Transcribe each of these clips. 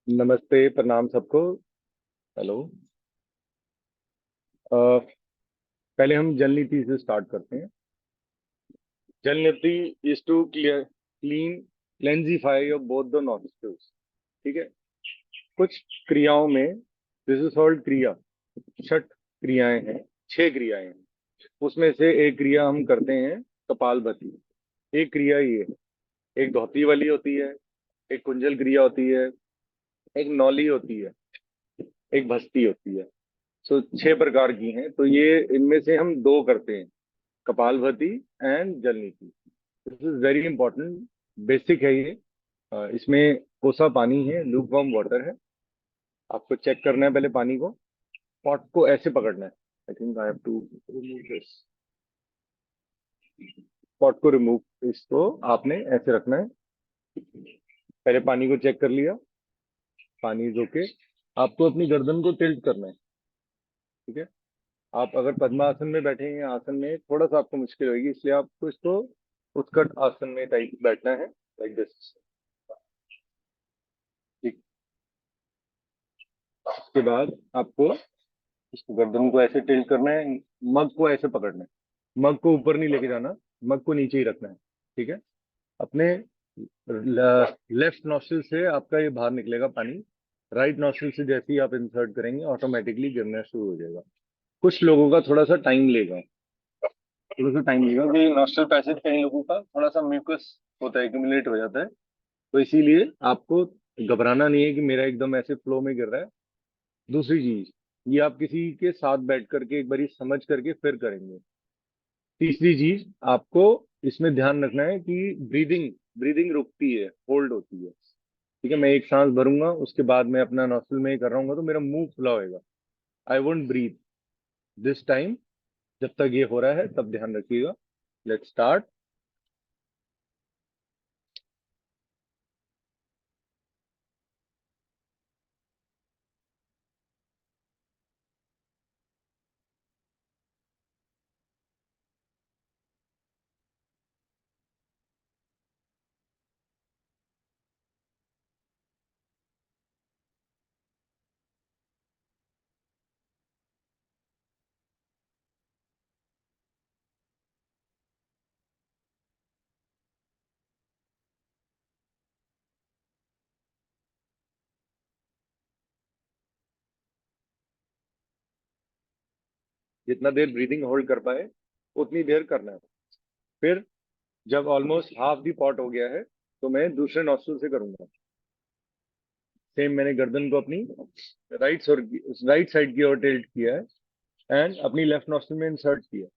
नमस्ते, प्रणाम सबको। हेलो। अ, पहले हम जल नीति से स्टार्ट करते हैं। Jal neti is to clean cleansify your both the nostrils. ठीक है। कुछ क्रियाओं में, दिस इज कॉल्ड क्रिया, छठ क्रियाएं हैं, छह क्रियाएं हैं। उसमें से एक क्रिया हम करते हैं कपालभाति। एक क्रिया ये है। एक धोती वाली होती है, एक कुंजल क्रिया होती है, एक नौली होती है, एक भस्ती होती है। सो छह प्रकार की हैं। तो ये इनमें से हम दो करते हैं, कपालभाति एंड जल नीति। This is very important, basic है ये। इसमें कोसा पानी है, लूक वार्म वाटर है। आपको चेक करना है पहले पानी को। पॉट को ऐसे पकड़ना है। I think I have to remove this. Pot को रिमूव, इसको आपने ऐसे रखना है। पहले पानी को चेक कर लिया। पानी जो के आपको अपनी गर्दन को टिल्ट करना है। ठीक है। आप अगर पद्मासन में बैठे हैं, आसन में थोड़ा सा आपको मुश्किल होगी, इसलिए आपको इसको उत्कट आसन में टाइप बैठना है, लाइक दिस। ठीक। उसके बाद आपको इसको गर्दन को ऐसे टिल्ट करना है। मग को ऐसे पकड़ना है। मग को ऊपर नहीं लेके जाना, मग को नीचे ही रखना है। ठीक है। अपने लेफ्ट नॉस्ट्रिल से आपका ये बाहर निकलेगा पानी। राइट नॉस्ट्रिल से जैसे ही आप इंसर्ट करेंगे, ऑटोमेटिकली गिरना शुरू हो जाएगा। कुछ लोगों का थोड़ा सा टाइम लेगा, थोड़ा सा टाइम लेगा, क्योंकि नॉस्ट्रल पैसेज कई लोगों का थोड़ा सा म्यूकस होता है, एक्यूमुलेट हो जाता है। तो इसीलिए आपको घबराना नहीं है कि मेरा एकदम ऐसे फ्लो में गिर रहा है। दूसरी चीज, ये आप किसी के साथ बैठ करके एक बारी समझ करके फिर करेंगे। तीसरी चीज, आपको इसमें ध्यान रखना है कि ब्रीदिंग ब्रीदिंग रुकती है, होल्ड होती है। ठीक है। मैं एक सांस भरूंगा, उसके बाद मैं अपना नॉस्ट्रल में ही कर रहा हूँ, तो मेरा मुंह खुला होएगा। I won't breathe this time. जब तक ये हो रहा है तब ध्यान रखिएगा। Let's start. जितना देर ब्रीदिंग होल्ड कर पाए उतनी देर करना है। फिर जब ऑलमोस्ट हाफ दी पॉट हो गया है, तो मैं दूसरे नॉस्ट्रिल से करूंगा। सेम, मैंने गर्दन को अपनी राइट साइड की ओर टिल्ट किया है एंड अपनी लेफ्ट नॉस्ट्रिल में इंसर्ट किया।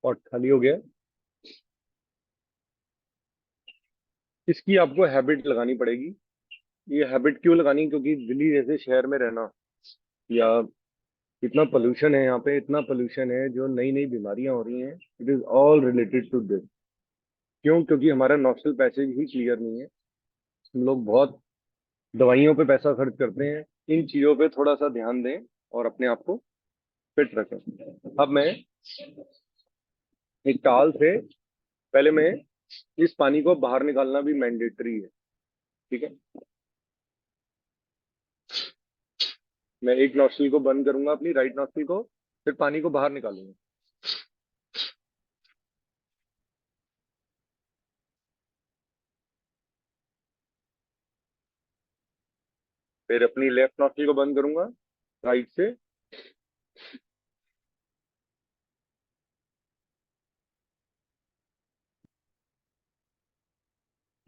पॉट खाली हो गया। इसकी आपको हैबिट लगानी पड़ेगी। ये हैबिट क्यों लगानी, क्योंकि दिल्ली जैसे शहर में रहना, या इतना पोल्यूशन है यहाँ पे, इतना पोल्यूशन है, जो नई नई बीमारियां हो रही हैं, it is all related to this. क्यों? क्योंकि हमारा नॉस्टल पैसेज ही क्लियर नहीं है। हम लोग बहुत दवाइयों पे पैसा खर्च करते हैं। इन चीजों पे थोड़ा सा ध्यान दें और अपने आप को फिट रखें। अब मैं एक टाल से, पहले मैं इस पानी को बाहर निकालना भी मैंडेटरी है। ठीक है। मैं एक नॉस्ट्रिल को बंद करूंगा, अपनी राइट नॉस्ट्रिल को, फिर पानी को बाहर निकालूंगा। फिर अपनी लेफ्ट नॉस्ट्रिल को बंद करूंगा राइट से।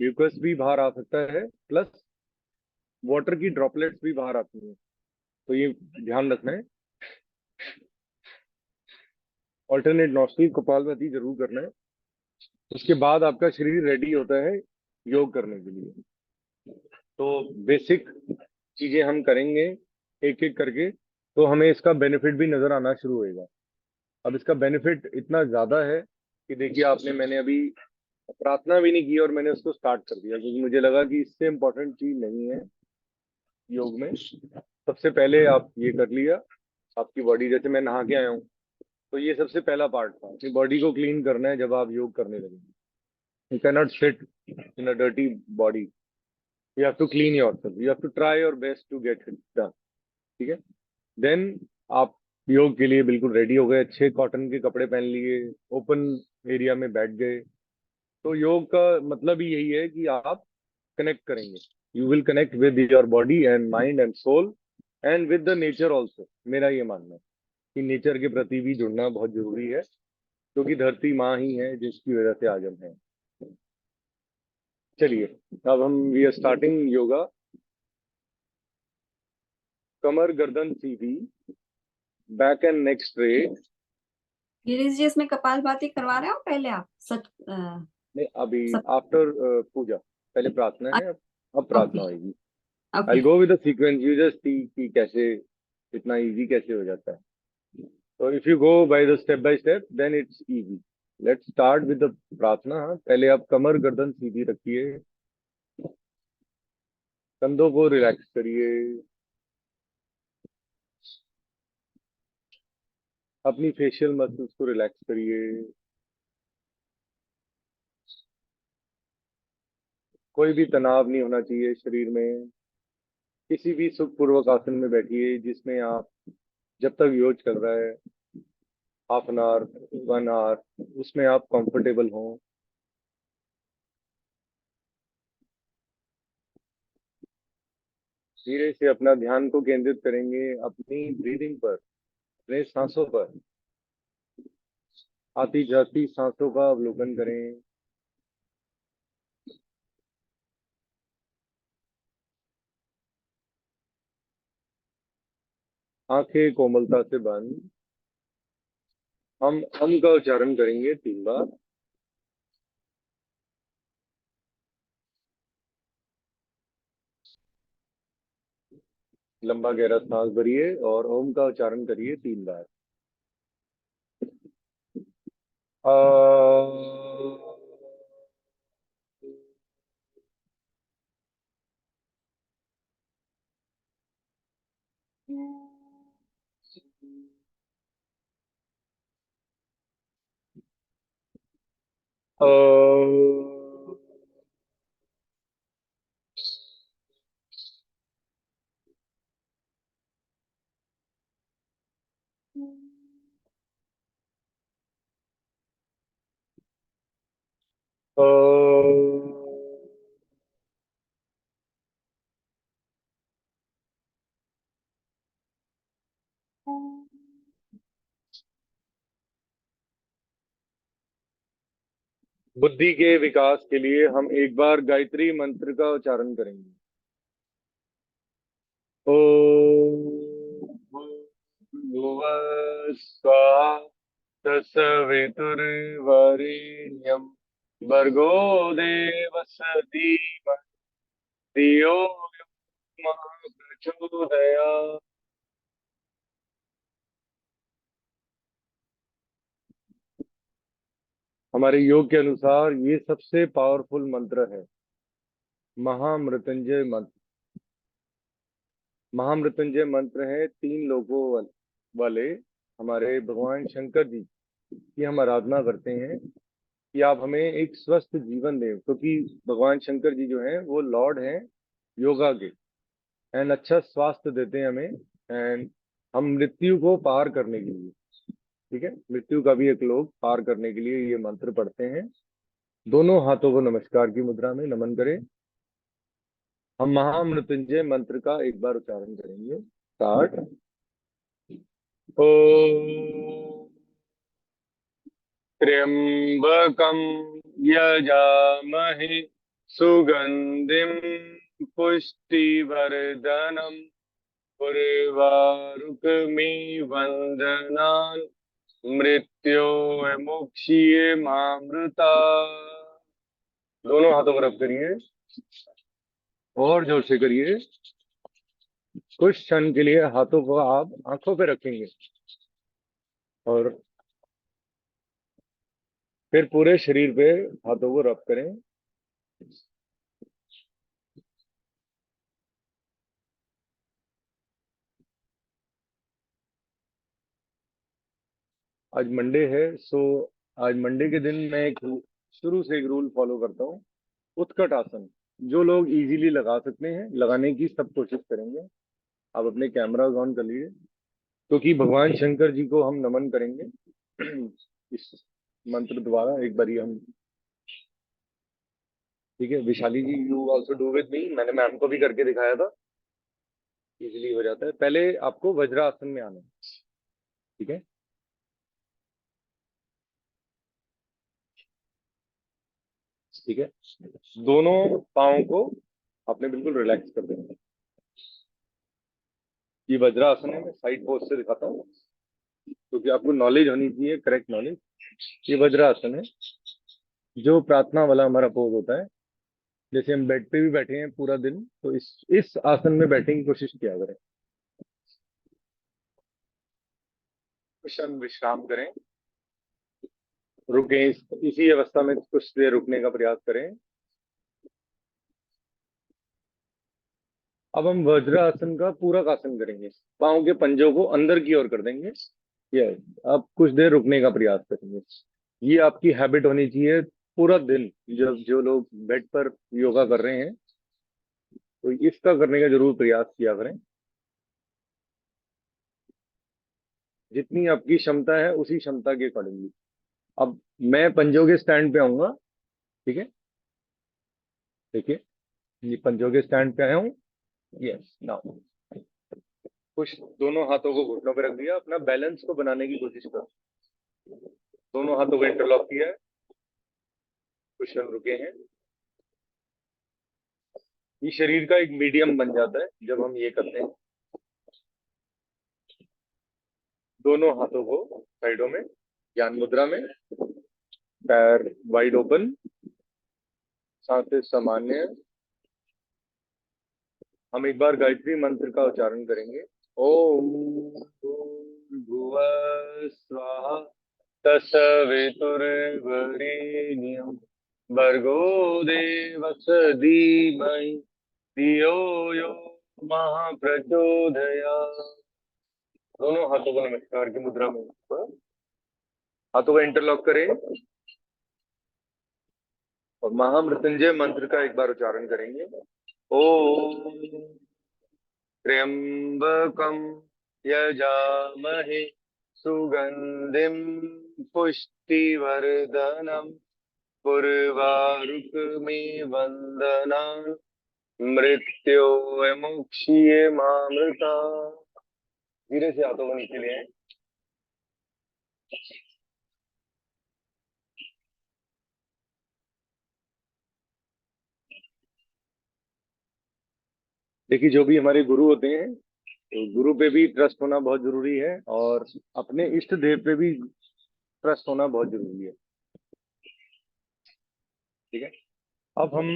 म्यूकस भी बाहर आ सकता है, प्लस वाटर की ड्रॉपलेट्स भी बाहर आती हैं, तो ये ध्यान रखना है। ऑल्टरनेट नॉस्ट्रिल कपालभाति जरूर करना है। उसके बाद आपका शरीर रेडी होता है योग करने के लिए। तो बेसिक चीजें हम करेंगे एक एक करके, तो हमें इसका बेनिफिट भी नजर आना शुरू होएगा। अब इसका बेनिफिट इतना ज्यादा है कि देखिए, आपने मैंने अभी प्रार्थना भी नहीं की और मैंने उसको स्टार्ट कर दिया, क्योंकि मुझे लगा कि इससे इम्पोर्टेंट चीज नहीं है योग में। सबसे पहले आप ये कर लिया, आपकी बॉडी, जैसे मैं नहा के आया हूँ, तो ये सबसे पहला पार्ट था कि बॉडी को क्लीन करना है जब आप योग करने लगेंगे। You cannot sit in a dirty body, you have to clean yourself, you have to try your best to get it done. ठीक है, देन आप योग के लिए बिल्कुल रेडी हो गए, अच्छे कॉटन के कपड़े पहन लिए, ओपन एरिया में बैठ गए। तो योग का मतलब ही यही है कि आप कनेक्ट करेंगे, you will connect with your body and mind and soul and with the nature also. मेरा ये मानना है कि नेचर के प्रति भी जुड़ना बहुत जरूरी है, क्योंकि धरती माँ ही है जिसकी वजह से आज हम हैं। चलिए, अब हम वी आर स्टार्टिंग योगा। कमर गर्दन सीधी, back and neck straight. Girish ji, इसमें कपालभाति करवा रहे हो पहले आप सच? नहीं, अभी सब आफ्टर पूजा, पहले प्रार्थना है, अब प्रार्थना ओके होगी। Okay. I go with the sequence, you just see कि कैसे इतना इजी कैसे हो जाता है। तो if you go by step then it's easy. Let's start with the प्रार्थना। पहले आप कमर गर्दन सीधी रखिए, कंधों को रिलैक्स करिए, अपनी फेशियल मसल्स को रिलैक्स करिए। कोई भी तनाव नहीं होना चाहिए शरीर में। किसी भी सुखपूर्वक आसन में बैठिए जिसमें आप, जब तक योग चल रहा है, हाफ एन आवर, 1 आवर, उसमें आप कंफर्टेबल हों। धीरे से अपना ध्यान को केंद्रित करेंगे अपनी ब्रीदिंग पर, अपने सांसों पर। आती जाती सांसों का अवलोकन करें। आंखें कोमलता से बंद। हम का उच्चारण करेंगे 3 बार। लंबा गहरा सांस भरिए और ओम का उच्चारण करिए 3 बार। आ, आ, आ, बुद्धि के विकास के लिए हम एक बार गायत्री मंत्र का उच्चारण करेंगे। ओम भूर्भुवः स्वः, तत्सवितुर्वरेण्यं, भर्गो देवस्य धीमहि, धियो यो नः प्रचोदयात्। हमारे योग के अनुसार ये सबसे पावरफुल मंत्र है, महामृत्युंजय मंत्र। महामृत्युंजय मंत्र है 3 लोगों वाले। हमारे भगवान शंकर जी की हम आराधना करते हैं कि आप हमें एक स्वस्थ जीवन दें, क्योंकि भगवान शंकर जी जो हैं वो लॉर्ड हैं योगा के। एंड अच्छा स्वास्थ्य देते हैं हमें, एंड हम मृत्यु को पार करने के लिए। ठीक है, मृत्यु का भी एक लोग पार करने के लिए ये मंत्र पढ़ते हैं। दोनों हाथों को नमस्कार की मुद्रा में नमन करें। हम महामृत्युंजय मंत्र का एक बार उच्चारण करेंगे। स्टार्ट। ओम त्र्यंबकम यजामहे सुगंधिम पुष्टिवर्धनम उर्वारुकमिव मृत्योर्मुक्षीये मामृता। दोनों हाथों को रब करिए और जोर से करिए। कुछ क्षण के लिए हाथों को आप आंखों पे रखेंगे और फिर पूरे शरीर पे हाथों को रब करें। आज मंडे है, सो आज मंडे के दिन मैं एक शुरू से एक रूल फॉलो करता हूँ। उत्कट आसन जो लोग इजीली लगा सकते हैं, लगाने की सब कोशिश करेंगे। आप अपने कैमरा ऑन कर लीजिए, क्योंकि भगवान शंकर जी को हम नमन करेंगे इस मंत्र द्वारा। एक बारी हम, ठीक है Vishali ji, you also do with me. मैंने मैम को भी करके दिखाया था, इजीली हो जाता है। पहले आपको वज्रासन में आना है, ठीक है। ठीक है, दोनों पाँव को आपने बिल्कुल रिलैक्स कर देना है। ये वज्रासन है, मैं साइड पोज से दिखाता हूँ क्योंकि आपको नॉलेज होनी चाहिए, करेक्ट नॉलेज। ये वज्रासन है, जो प्रार्थना वाला हमारा पोज होता है। जैसे हम बेड पे भी बैठे हैं पूरा दिन, तो इस आसन में बैठने की कोशिश किया करें। कुछ हम विश्राम करें, रुकें, इसी अवस्था में कुछ देर रुकने का प्रयास करें। अब हम वज्रासन का पूरक आसन करेंगे। पाँव के पंजों को अंदर की ओर कर देंगे। यस, अब कुछ देर रुकने का प्रयास करेंगे। ये आपकी हैबिट होनी चाहिए पूरा दिन। जब जो लोग बेड पर योगा कर रहे हैं, तो इसका करने का जरूर प्रयास किया करें। जितनी आपकी क्षमता है उसी क्षमता के अकॉर्डिंगली। अब मैं पंजों के स्टैंड पे आऊंगा, ठीक है। देखिए, ये पंजों के स्टैंड पे आया हूँ। यस, नाउ कुछ दोनों हाथों को घुटनों पे रख दिया, अपना बैलेंस को बनाने की कोशिश कर। दोनों हाथों को इंटरलॉक किया है, कुछ क्षण रुके हैं। ये शरीर का एक मीडियम बन जाता है जब हम ये करते हैं। दोनों हाथों को साइडों में ज्ञान मुद्रा में, पैर वाइड ओपन, सांसें सामान्य। हम एक बार गायत्री मंत्र का उच्चारण करेंगे। ओम भूर्भुवः स्वाहा तत्सवितुर्वरेण्यं भर्गो देवस्य धीमहि धियो यो महाप्रचोदयात्। दोनों हाथों को नमस्कार की मुद्रा में, हाथों को इंटरलॉक करें और महामृत्युंजय मंत्र का एक बार उच्चारण करेंगे। ओम त्र्यंबकम यजामहे सुगंधिम पुष्टिवर्धनम उर्वारुकमिव वंदनान् मृत्योर्मुक्षीये मामृता। धीरे से हाथों को नीचे ले आए। देखिए, जो भी हमारे गुरु होते हैं, तो गुरु पे भी ट्रस्ट होना बहुत जरूरी है और अपने इष्ट देव पे भी ट्रस्ट होना बहुत जरूरी है। ठीक है, अब हम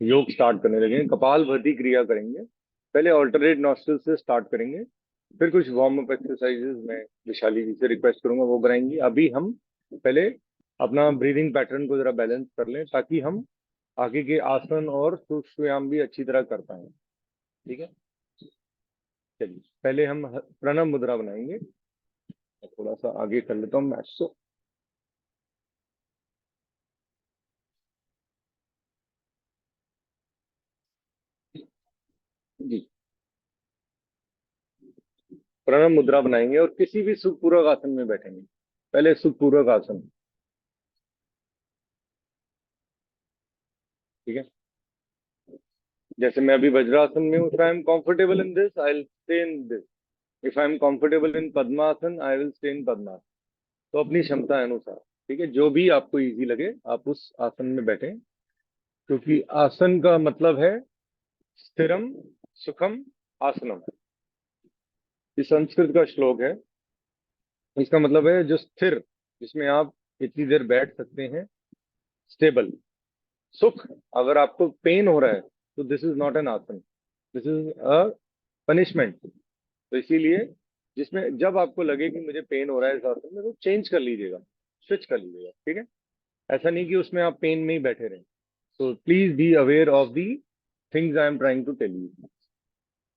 योग स्टार्ट करने लगे। कपालभाति क्रिया करेंगे। पहले ऑल्टरनेट नॉस्ट्रल से स्टार्ट करेंगे, फिर कुछ वार्म अप एक्सरसाइजेस मैं विशाली जी से रिक्वेस्ट करूंगा वो कराएंगी। अभी हम पहले अपना ब्रीदिंग पैटर्न को जरा बैलेंस कर लें, ताकि हम आगे के आसन और सूक्ष्म व्यायाम भी अच्छी तरह कर पाए। ठीक है, चलिए पहले हम प्रणव मुद्रा बनाएंगे। थोड़ा सा आगे कर लेता हूँ मैच को। जी, प्रणव मुद्रा बनाएंगे और किसी भी सुखपूर्वक आसन में बैठेंगे। पहले सुखपूर्वक आसन, ठीक है। जैसे मैं अभी वज्रासन में हूँ, I am comfortable in this, I will stay in this. If I am comfortable in padmasana, I will stay in padmasana. तो अपनी क्षमता अनुसार, ठीक है, जो भी आपको इजी लगे आप उस आसन में बैठें, क्योंकि आसन का मतलब है स्थिरम सुखम आसनम। ये संस्कृत का श्लोक है। इसका मतलब है जो स्थिर, जिसमें आप इतनी देर बैठ सकते हैं, स्टेबल। सुख, अगर आपको पेन हो रहा है तो दिस इज नॉट एन आसन, दिस इज अ पनिशमेंट। तो इसीलिए जिसमें जब आपको लगे कि मुझे पेन हो रहा है इस आसन में, तो चेंज कर लीजिएगा, स्विच कर लीजिएगा, ठीक है। ऐसा नहीं कि उसमें आप पेन में ही बैठे रहें। So please be aware of the things I am trying to tell you.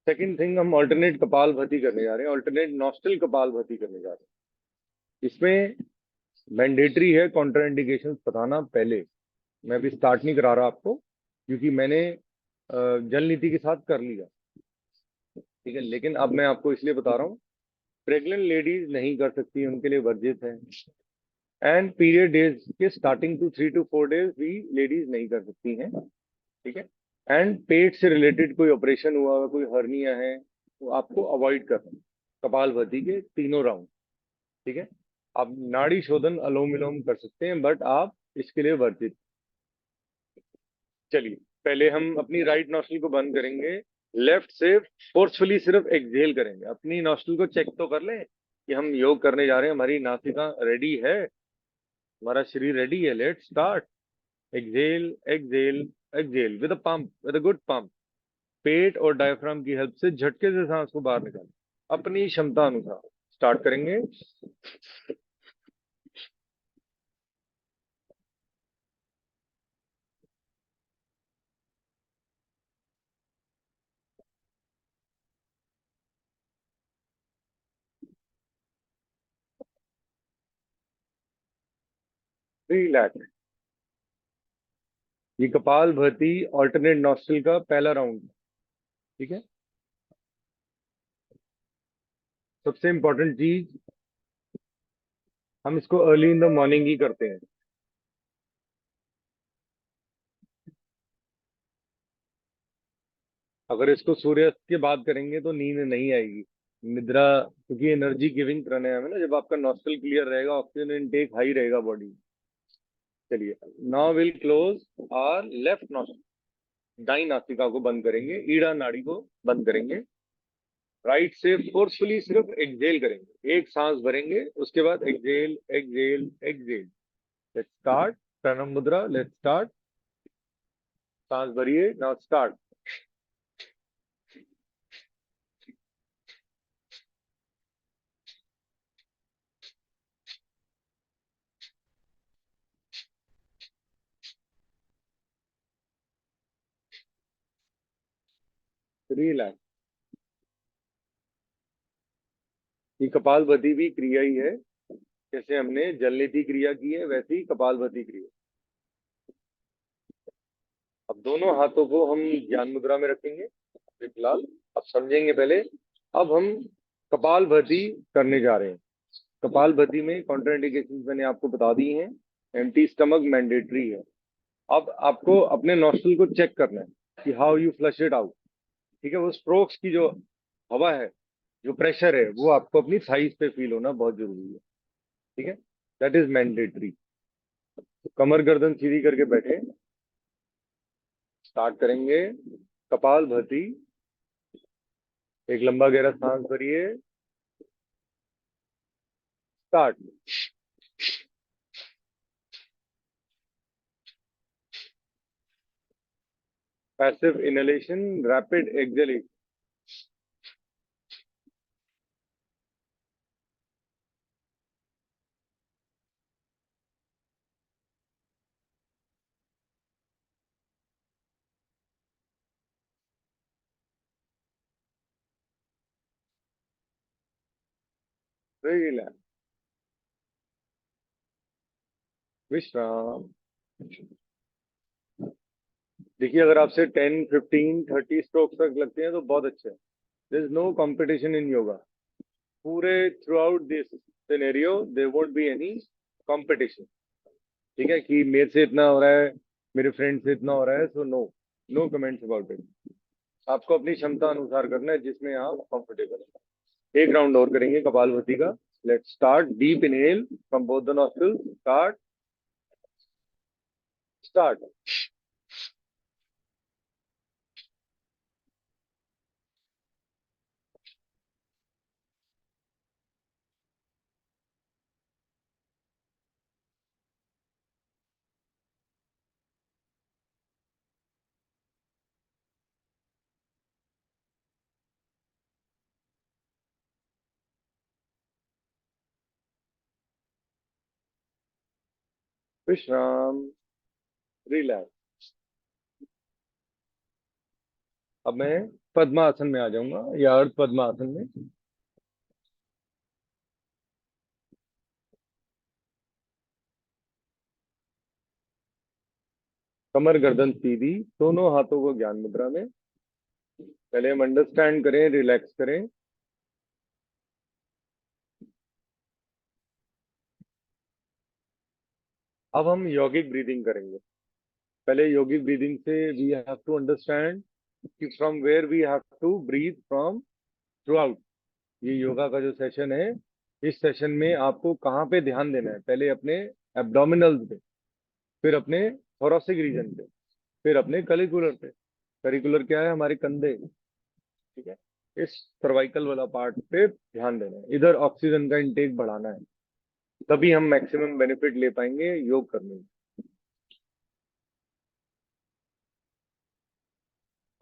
Second thing, हम ऑल्टरनेट कपालभाति करने जा रहे हैं, ऑल्टरनेट नॉस्ट्रल कपालभाति करने जा रहे हैं। इसमें मैंडेटरी है कॉन्ट्राइंडिकेशंस बताना पहले। मैं अभी स्टार्ट नहीं करा रहा आपको, क्योंकि मैंने जल नीति के साथ कर लिया, ठीक है। लेकिन अब मैं आपको इसलिए बता रहा हूँ, प्रेग्नेंट लेडीज नहीं कर सकती, उनके लिए वर्जित है। एंड पीरियड डेज के स्टार्टिंग टू 3 to 4 days भी लेडीज नहीं कर सकती हैं, ठीक है। एंड पेट से रिलेटेड कोई ऑपरेशन हुआ हुआ, कोई हर्निया है, तो आपको अवॉइड करना है कपालभाति के तीनों राउंड, ठीक है। आप नाड़ी शोधन अलोम विलोम कर सकते हैं, बट आप इसके लिए वर्जित। चलिए, पहले हम अपनी राइट नॉस्ट्रल को बंद करेंगे, लेफ्ट से फोर्सफुली सिर्फ एक्सहेल करेंगे। अपनी नॉस्ट्रल को चेक तो कर लें कि हम योग करने जा रहे हैं, हमारी नासिका रेडी है, हमारा शरीर रेडी है। Let's start. Exhale exhale exhale with a pump, with a good pump. पेट और डायफ्राम की हेल्प से झटके से सांस को बाहर निकालें, अपनी क्षमता अनुसार स्टार्ट करेंगे। रिलैक्स। ये कपाल भाती ऑल्टरनेट नॉस्ट्रल का पहला राउंड, ठीक है। सबसे इंपॉर्टेंट चीज, हम इसको अर्ली इन द मॉर्निंग ही करते हैं। अगर इसको सूर्यास्त के बाद करेंगे तो नींद नहीं आएगी, निद्रा, क्योंकि एनर्जी गिविंग प्राणायाम है ना। जब आपका नॉस्ट्रल क्लियर रहेगा, ऑक्सीजन इनटेक हाई रहेगा बॉडी में। चलिए, now will close our left nostril. दाई नासिका को बंद करेंगे, ईड़ा नाड़ी को बंद करेंगे। राइट से फोर्सफुली सिर्फ एक्सहेल करेंगे, एक सांस भरेंगे, उसके बाद exhale exhale exhale. Let's start. प्रणव मुद्रा, लेट्स स्टार्ट। सांस भरिए, नाउ स्टार्ट। रिलैक्स। ये कपालभाति भी क्रिया ही है, जैसे हमने जलनीति क्रिया की है वैसे ही कपालभाति क्रिया। अब दोनों हाथों को हम ज्ञान मुद्रा में रखेंगे अभी फिलहाल, अब समझेंगे पहले। अब हम कपालभाति करने जा रहे हैं। कपालभाति में कॉन्ट्राइंडिकेशन मैंने आपको बता दी हैं। एम्प्टी स्टमक मैंडेटरी है। अब आपको अपने नॉस्ट्रल को चेक करना है कि how you flush it out, ठीक है। वो स्ट्रोक्स की जो हवा है, जो प्रेशर है, वो आपको अपनी थाइस पे फील होना बहुत जरूरी है, ठीक है। That is mandatory. तो कमर गर्दन सीधी करके बैठे, स्टार्ट करेंगे कपाल भाती। एक लंबा गहरा सांस भरिए, start. Passive inhalation, rapid exhalation. Relax, विश्राम। देखिए, अगर आपसे 10, 15, 30 स्ट्रोक्स तक लगते हैं तो बहुत अच्छे हैं। There is no competition in yoga. पूरे throughout this scenario there won't be any competition. ठीक है, कि मेरे से इतना हो रहा है, मेरे फ्रेंड से इतना हो रहा है, so no, no comments about it. आपको अपनी क्षमता अनुसार करना है जिसमें आप कंफर्टेबल है। एक राउंड और करेंगे कपालभाति का। Let's start. Deep inhale from both the nostrils. Start. Start. विश्राम। रिलैक्स। अब मैं पद्मासन में आ जाऊंगा या अर्ध पद्मासन में। कमर गर्दन सीधी, दोनों हाथों को ज्ञान मुद्रा में। पहले हम अंडरस्टैंड करें, रिलैक्स करें। अब हम यौगिक ब्रीदिंग करेंगे। पहले यौगिक ब्रीदिंग से वी हैव टू अंडरस्टैंड कि from where we have to breathe from through out. ये योगा का जो सेशन है, इस सेशन में आपको कहाँ पे ध्यान देना है? पहले अपने एब्डोमिनल्स पे, फिर अपने थोरेसिक रीजन पे, फिर अपने कलिकुलर पे। कलिकुलर क्या है? हमारे कंधे। ठीक है, इस सर्वाइकल वाला पार्ट पे ध्यान देना है। इधर ऑक्सीजन का इंटेक बढ़ाना है, तभी हम मैक्सिमम बेनिफिट ले पाएंगे योग करने में।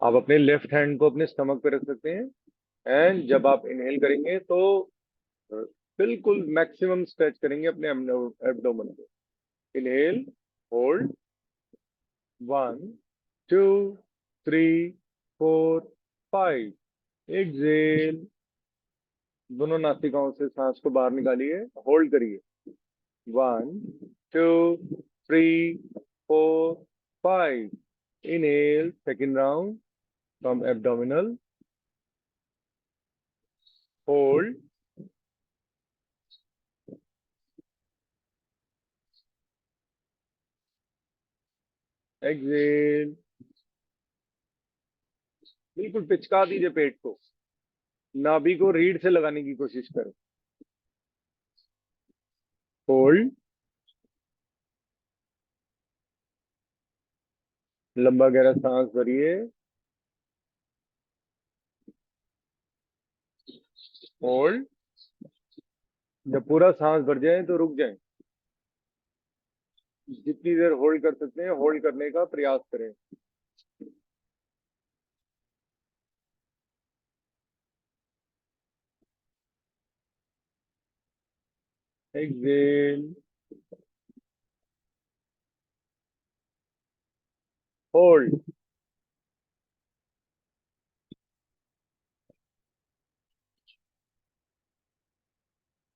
आप अपने लेफ्ट हैंड को अपने स्टमक पे रख सकते हैं। एंड जब आप इनहेल करेंगे तो बिल्कुल मैक्सिमम स्ट्रेच करेंगे अपने एब्डोमेन को। Inhale, hold, 1 2 3 4 5। एक्सेल, दोनों नासिकाओं से सांस को बाहर निकालिए, होल्ड करिए। 1 2 3 4 5। Inhale, second round from abdominal. Hold, exhale. बिल्कुल पिचका दीजिए पेट को, नाभि को रीढ़ से लगाने की कोशिश करें। होल्ड, लंबा गहरा सांस भरिए। होल्ड। जब पूरा सांस भर जाए तो रुक जाए। जितनी देर होल्ड कर सकते हैं होल्ड करने का प्रयास करें। Exhale, hold,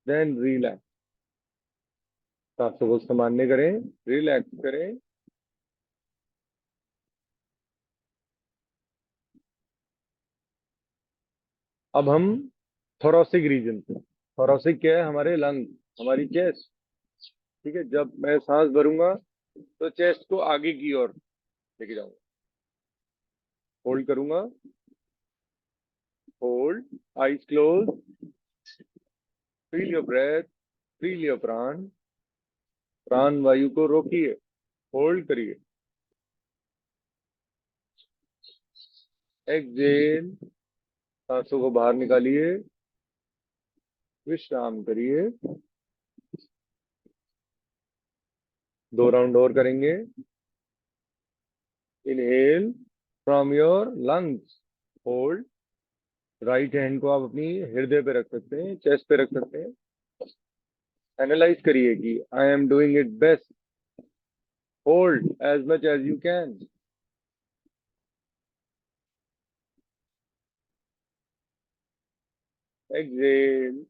then relax. सांसों को सामान्य करें, रिलैक्स करें। अब हम थोरेसिक रीजन पे। थोरेसिक क्या है? हमारे लंग, हमारी चेस्ट। ठीक है, जब मैं सांस भरूंगा तो चेस्ट को आगे की ओर लेके जाऊंगा। होल्ड करूंगा। Hold, eyes close. Feel your breath, feel your प्राण। प्राण वायु को रोकिए, होल्ड करिए। एक्सेल, सांसों को बाहर निकालिए, विश्राम करिए। 2 राउंड और करेंगे। Inhale from your lungs. Hold. Right hand को आप अपनी हृदय पे रख सकते हैं, चेस्ट पे रख सकते हैं। एनालाइज करिए कि I am doing it best. Hold as much as you can. Exhale.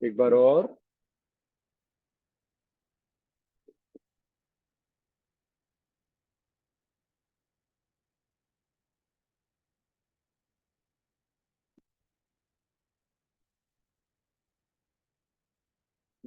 एक बार और।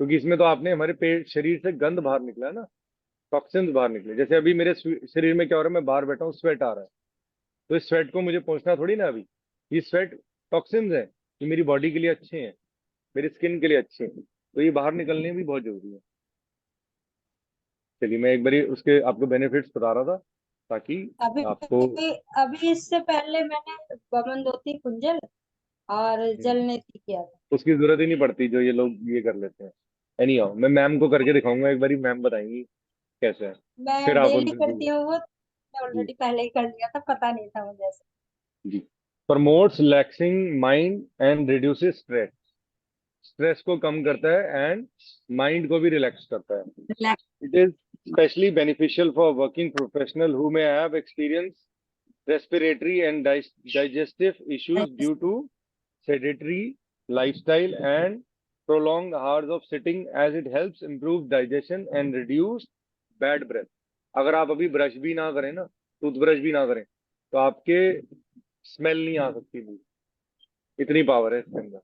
क्योंकि इसमें तो आपने हमारे पेट शरीर से गंद बाहर निकला है ना, टॉक्सिन्स बाहर निकले। जैसे अभी मेरे शरीर में क्या हो रहा है, मैं बाहर बैठा हूँ, स्वेट आ रहा है, तो इस स्वेट को मुझे पहुंचना थोड़ी ना अभी। ये स्वेट टॉक्सिन्स है, ये मेरी बॉडी के लिए अच्छे हैं, मेरी स्किन के लिए अच्छे हैं, तो ये बाहर निकलने भी बहुत जरूरी है। चलिए मैं एक बारी उसके आपको बेनिफिट्स बता रहा था ताकि अभी आपको। अभी इससे पहले मैंने बमन धोती कुंजल और जल नेति किया था। उसकी जरूरत ही नहीं पड़ती जो ये लोग ये कर लेते हैं। एनी हाउ मैं मैम को करके दिखाऊंगा एक बारी, मैम बताएंगी कैसे है, फिर मैं आप डेली उनसे करती पूछो। हूँ वो, मैं जी ऑलरेडी पहले ही कर लिया था, पता नहीं था मुझे ऐसे। जी। Promotes relaxing mind and reduces stress, stress को कम करता है एंड माइंड को भी रिलैक्स करता है। Relax. It is specially beneficial for working professional who may have experience respiratory and digestive issues due to sedentary lifestyle and prolonged hours of sitting, as it helps improve digestion and reduce bad breath. अगर आप अभी brush भी ना करें ना, toothbrush भी ना करें, तो आपके स्मेल नहीं आ सकती मुंह, इतनी पावर है इसके अंदर।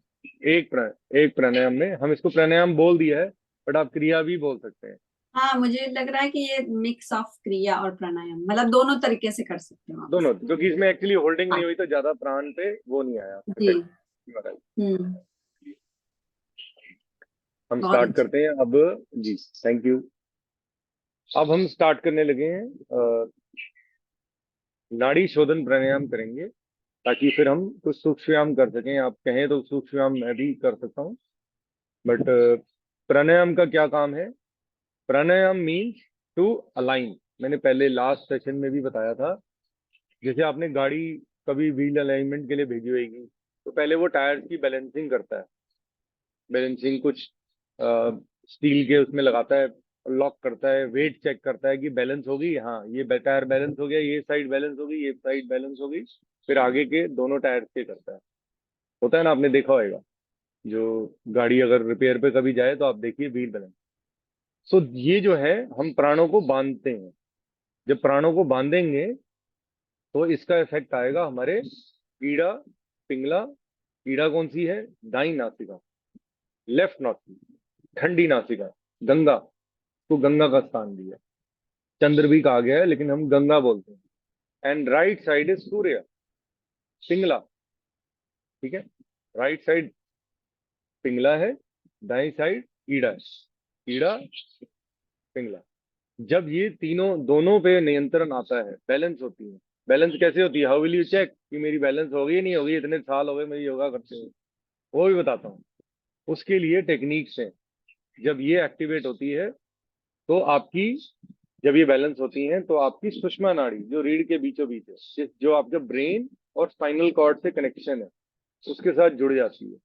एक प्राणायाम में, हम इसको प्राणायाम बोल दिया है, बट आप क्रिया भी बोल सकते हैं। हाँ, मुझे लग रहा है कि ये मिक्स ऑफ क्रिया और प्राणायाम, मतलब दोनों तरीके से कर सकते हो आप दोनों, इसको। क्योंकि इसमें एक्चुअली होल्डिंग हाँ नहीं हुई तो ज्यादा प्राण पे वो नहीं आया जी। इफेक्ट। हम्म। हम बहुत स्टार्ट अच्छा। करते हैं अब। जी थैंक यू। अब हम स्टार्ट करने लगे हैं, नाड़ी शोधन प्राणायाम करेंगे, ताकि फिर हम कुछ सूक्ष्म व्यायाम कर सकें। आप कहें तो सूक्ष्म व्यायाम मैं भी कर सकता हूँ, बट प्राणायाम का क्या काम है? प्राणायाम मीन्स टू अलाइन। मैंने पहले लास्ट सेशन में भी बताया था, जैसे आपने गाड़ी कभी व्हील अलाइनमेंट के लिए भेजी होगी, तो पहले वो टायर्स की बैलेंसिंग करता है, बैलेंसिंग कुछ स्टील के उसमें लगाता है, लॉक करता है, वेट चेक करता है कि बैलेंस होगी, हाँ ये टायर बैलेंस हो गया, ये साइड बैलेंस होगी, ये साइड बैलेंस होगी, फिर आगे के दोनों टायर के करता है। होता है ना, आपने देखा होगा, जो गाड़ी अगर रिपेयर पे कभी जाए तो आप देखिए व्हील बैलेंस। सो ये जो है, हम प्राणों को बांधते हैं। जब प्राणों को बांधेंगे तो इसका इफेक्ट आएगा हमारे ईड़ा, पिंगला। ईड़ा कौन सी है? दाई नासिका, लेफ्ट नासिका, ठंडी नासिका, गंगा, तो गंगा का स्थान भी है, चंद्र भी कहा गया है लेकिन हम गंगा बोलते हैं। एंड राइट साइड इज सूर्य, पिंगला, ठीक है। राइट साइड पिंगला है, दाई साइड ईड़ा है, ईड़ा पिंगला। जब ये तीनों दोनों पे नियंत्रण आता है, बैलेंस होती है। बैलेंस कैसे होती है? हाउ विल यू चेक कि मेरी बैलेंस होगी नहीं होगी? इतने साल हो गए मेरी योगा करते हुए, वो भी बताता हूँ। उसके लिए टेक्निक्स हैं। जब ये एक्टिवेट होती है तो आपकी, जब ये बैलेंस होती हैं तो आपकी सुषमा नाड़ी जो रीढ़ के बीचों बीच है, जो आपका ब्रेन और स्पाइनल कॉर्ड से कनेक्शन है, उसके साथ जुड़ जाती है,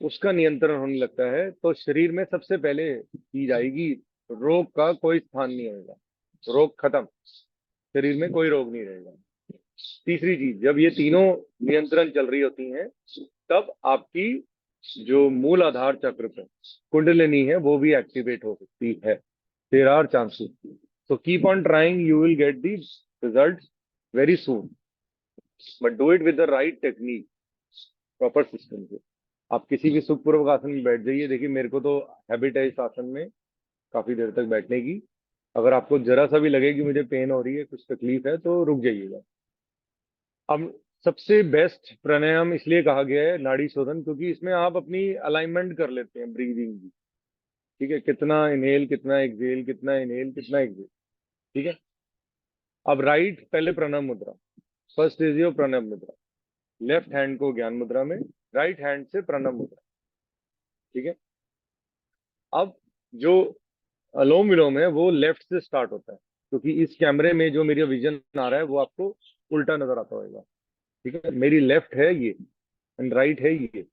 उसका नियंत्रण होने लगता है। तो शरीर में सबसे पहले की जाएगी, रोग का कोई स्थान नहीं होगा, रोग खत्म, शरीर में कोई रोग नहीं रहेगा। तीसरी चीज, जब ये तीनों नियंत्रण चल रही होती हैं, तब आपकी जो मूल आधार चक्र पे कुंडलिनी है वो भी एक्टिवेट हो सकती है। There are chances, so keep on trying, you will get the results very soon, but do it with the right technique, proper system से। आप किसी भी सुखपूर्वक आसन में बैठ जाइए। देखिए मेरे को तो हैबिट है इस आसन में काफी देर तक बैठने की। अगर आपको जरा सा भी लगे कि मुझे पेन हो रही है, कुछ तकलीफ है, तो रुक जाइएगा। अब सबसे बेस्ट प्राणायाम इसलिए कहा गया है नाड़ी शोधन, क्योंकि इसमें आप अपनी अलाइनमेंट कर लेते हैं ब्रीदिंग की, ठीक है, कितना इनहेल कितना एक्सहेल, कितना इनहेल कितना एक्सहेल, ठीक है। अब राइट, पहले प्रणव मुद्रा, फर्स्ट इज योर प्रणव मुद्रा, लेफ्ट हैंड को ज्ञान मुद्रा में, राइट हैंड से प्रणव मुद्रा, ठीक है। अब जो अलोम विलोम है वो लेफ्ट से स्टार्ट होता है, क्योंकि इस कैमरे में जो मेरा विजन आ रहा है वो आपको उल्टा नजर आता होगा, ठीक है। मेरी लेफ्ट है ये एंड राइट है ये,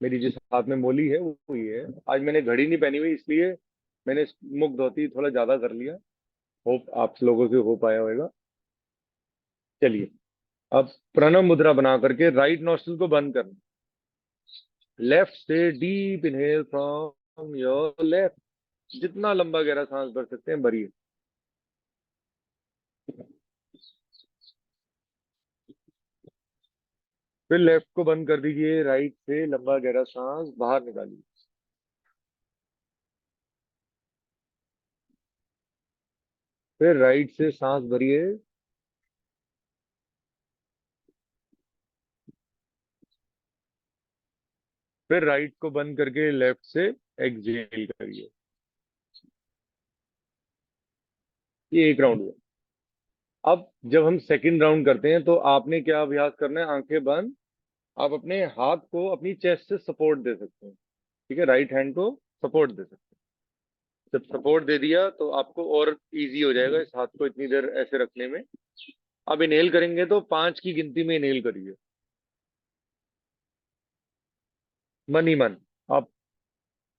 मेरी जिस हाथ में मोली है वो ये है। आज मैंने घड़ी नहीं पहनी हुई, इसलिए मैंने मुख धोती थोड़ा ज्यादा कर लिया, होप आप लोगों से हो पाया होगा। चलिए, अब प्रणव मुद्रा बना करके राइट नॉस्ट्रिल को बंद करना, लेफ्ट से deep inhale from your left, जितना लंबा गहरा सांस भर सकते हैं भरिए। फिर लेफ्ट को बंद कर दीजिए, राइट से लंबा गहरा सांस बाहर निकालिए। फिर राइट से सांस भरिए, फिर राइट को बंद करके लेफ्ट से एक्सहेल करिए। ये एक राउंड हुआ। अब जब हम सेकंड राउंड करते हैं तो आपने क्या अभ्यास करना है, आंखें बंद, आप अपने हाथ को अपनी चेस्ट से सपोर्ट दे सकते हैं। ठीक है, राइट हैंड को सपोर्ट दे सकते हैं। जब सपोर्ट दे दिया तो आपको और इजी हो जाएगा इस हाथ को इतनी देर ऐसे रखने में। अब इनहेल करेंगे तो 5 की गिनती में इनहेल करिए, मन ही मन। आप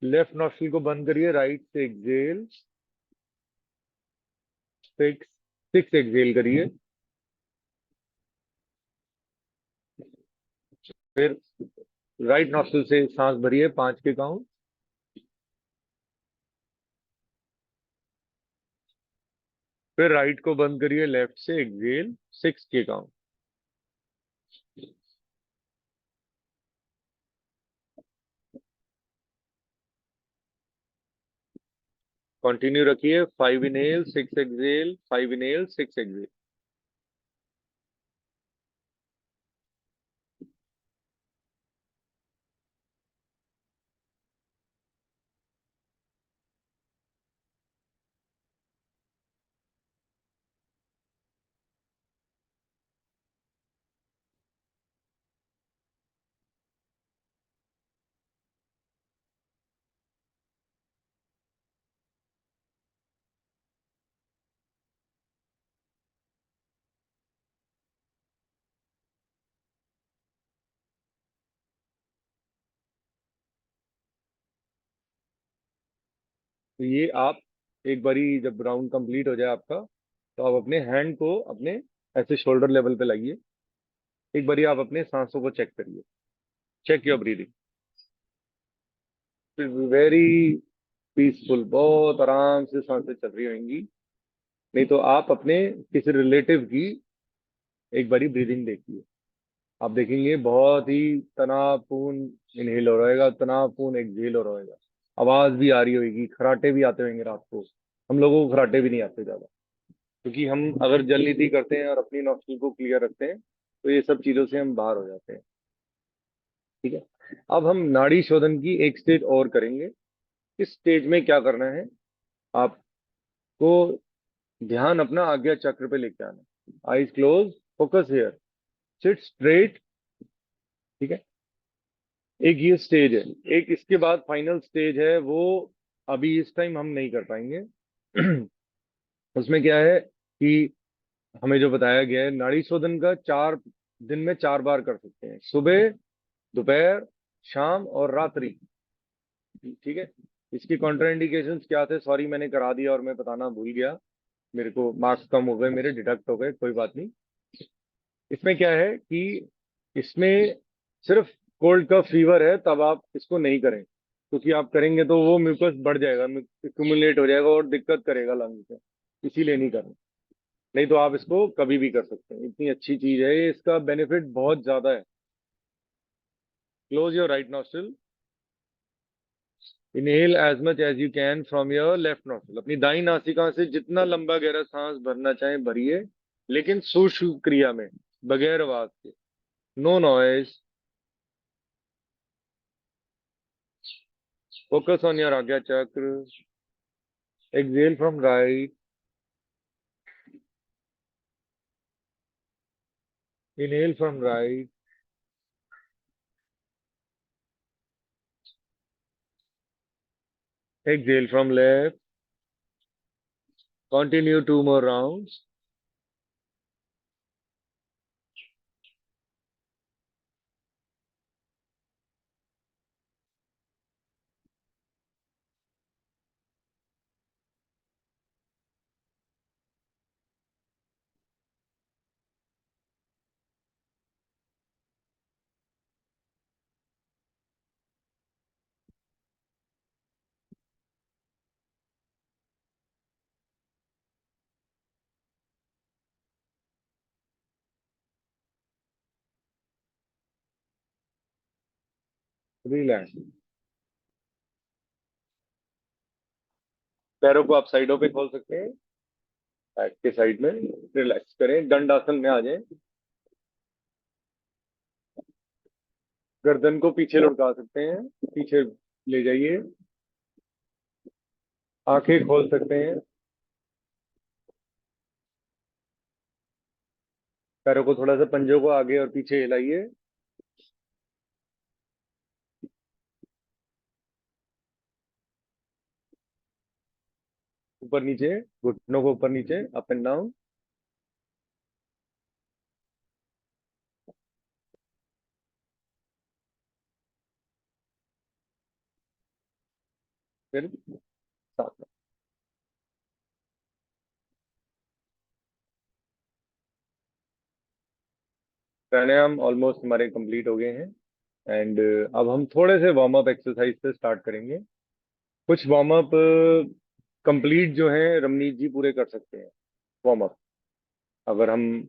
लेफ्ट नॉस्ट्रिल को बंद करिए, राइट से एक्सहेल, 6 एक्सहेल करिए। फिर राइट नॉस्ट्रिल से सांस भरिए, 5 के काउंट। फिर राइट को बंद करिए, लेफ्ट से एक्सहेल, 6 के काउंट। कंटिन्यू रखिए, 5 इनहेल, 6 एक्सहेल, 5 इनहेल, 6 एक्सहेल। तो ये आप एक बारी जब राउंड कंप्लीट हो जाए आपका, तो आप अपने हैंड को अपने ऐसे शोल्डर लेवल पे लाइए। एक बारी आप अपने सांसों को चेक करिए, check your breathing. Very peaceful, बहुत आराम से सांसें चल रही होंगी। नहीं तो आप अपने किसी रिलेटिव की एक बारी ब्रीदिंग देखिए, आप देखेंगे बहुत ही तनावपूर्ण इनहेल हो रहेगा, तनावपूर्ण एक्सहेल हो रहेगा। आवाज भी आ रही होगी, खराटे भी आते होंगे रात को। हम लोगों को खराटे भी नहीं आते ज्यादा, क्योंकि हम अगर जल नीति करते हैं और अपनी नॉस्ट्रिल को क्लियर रखते हैं तो ये सब चीजों से हम बाहर हो जाते हैं। ठीक है, अब हम नाड़ी शोधन की एक स्टेज और करेंगे। इस स्टेज में क्या करना है, आपको ध्यान अपना आज्ञा चक्र पे लेके आना। Eyes close, focus here, seat straight. ठीक है, एक ये स्टेज है। एक इसके बाद फाइनल स्टेज है, वो अभी इस टाइम हम नहीं कर पाएंगे। उसमें क्या है कि हमें जो बताया गया है, नाड़ी शोधन का 4 दिन में 4 बार कर सकते हैं, सुबह, दोपहर, शाम और रात्रि। ठीक है, इसकी कॉन्ट्राइंडिकेशंस क्या थे, सॉरी मैंने करा दिया और मैं बताना भूल गया, मेरे को मार्क्स कम हो गए, मेरे डिडक्ट हो गए, कोई बात नहीं। इसमें क्या है कि इसमें सिर्फ कोल्ड का फीवर है तब आप इसको नहीं करें, क्योंकि आप करेंगे तो वो म्यूकस बढ़ जाएगा, एक्यूमुलेट हो जाएगा और दिक्कत करेगा लंग्स में, इसीलिए नहीं करना। नहीं तो आप इसको कभी भी कर सकते हैं, इतनी अच्छी चीज है ये, इसका बेनिफिट बहुत ज्यादा है। Close your right nostril, inhale as much as you can from your left nostril. अपनी दाई नासिका से जितना लंबा गहरा सांस भरना चाहें भरिए, लेकिन सूक्ष्म क्रिया में, बगैर आवाज के, no noise. Focus on your आज्ञा चक्र। Exhale from right, inhale from right, exhale from left. Continue 2 more rounds. Relax. पैरों को आप साइडों पे खोल सकते हैं, बैक के साइड में रिलैक्स करें, दंडासन में आ जाएं। गर्दन को पीछे लुढ़का सकते हैं, पीछे ले जाइए। आंखें खोल सकते हैं। पैरों को थोड़ा सा, पंजों को आगे और पीछे हिलाइए। ऊपर नीचे, घुटनों को ऊपर नीचे, अप एंड डाउन। फिर साथ में। प्राणायाम ऑलमोस्ट हमारे कंप्लीट हो गए हैं। एंड अब हम थोड़े से वार्म अप एक्सरसाइज से स्टार्ट करेंगे। कुछ वार्म अप कंप्लीट जो है रमनीत जी पूरे कर सकते हैं वार्म अप। अगर हम,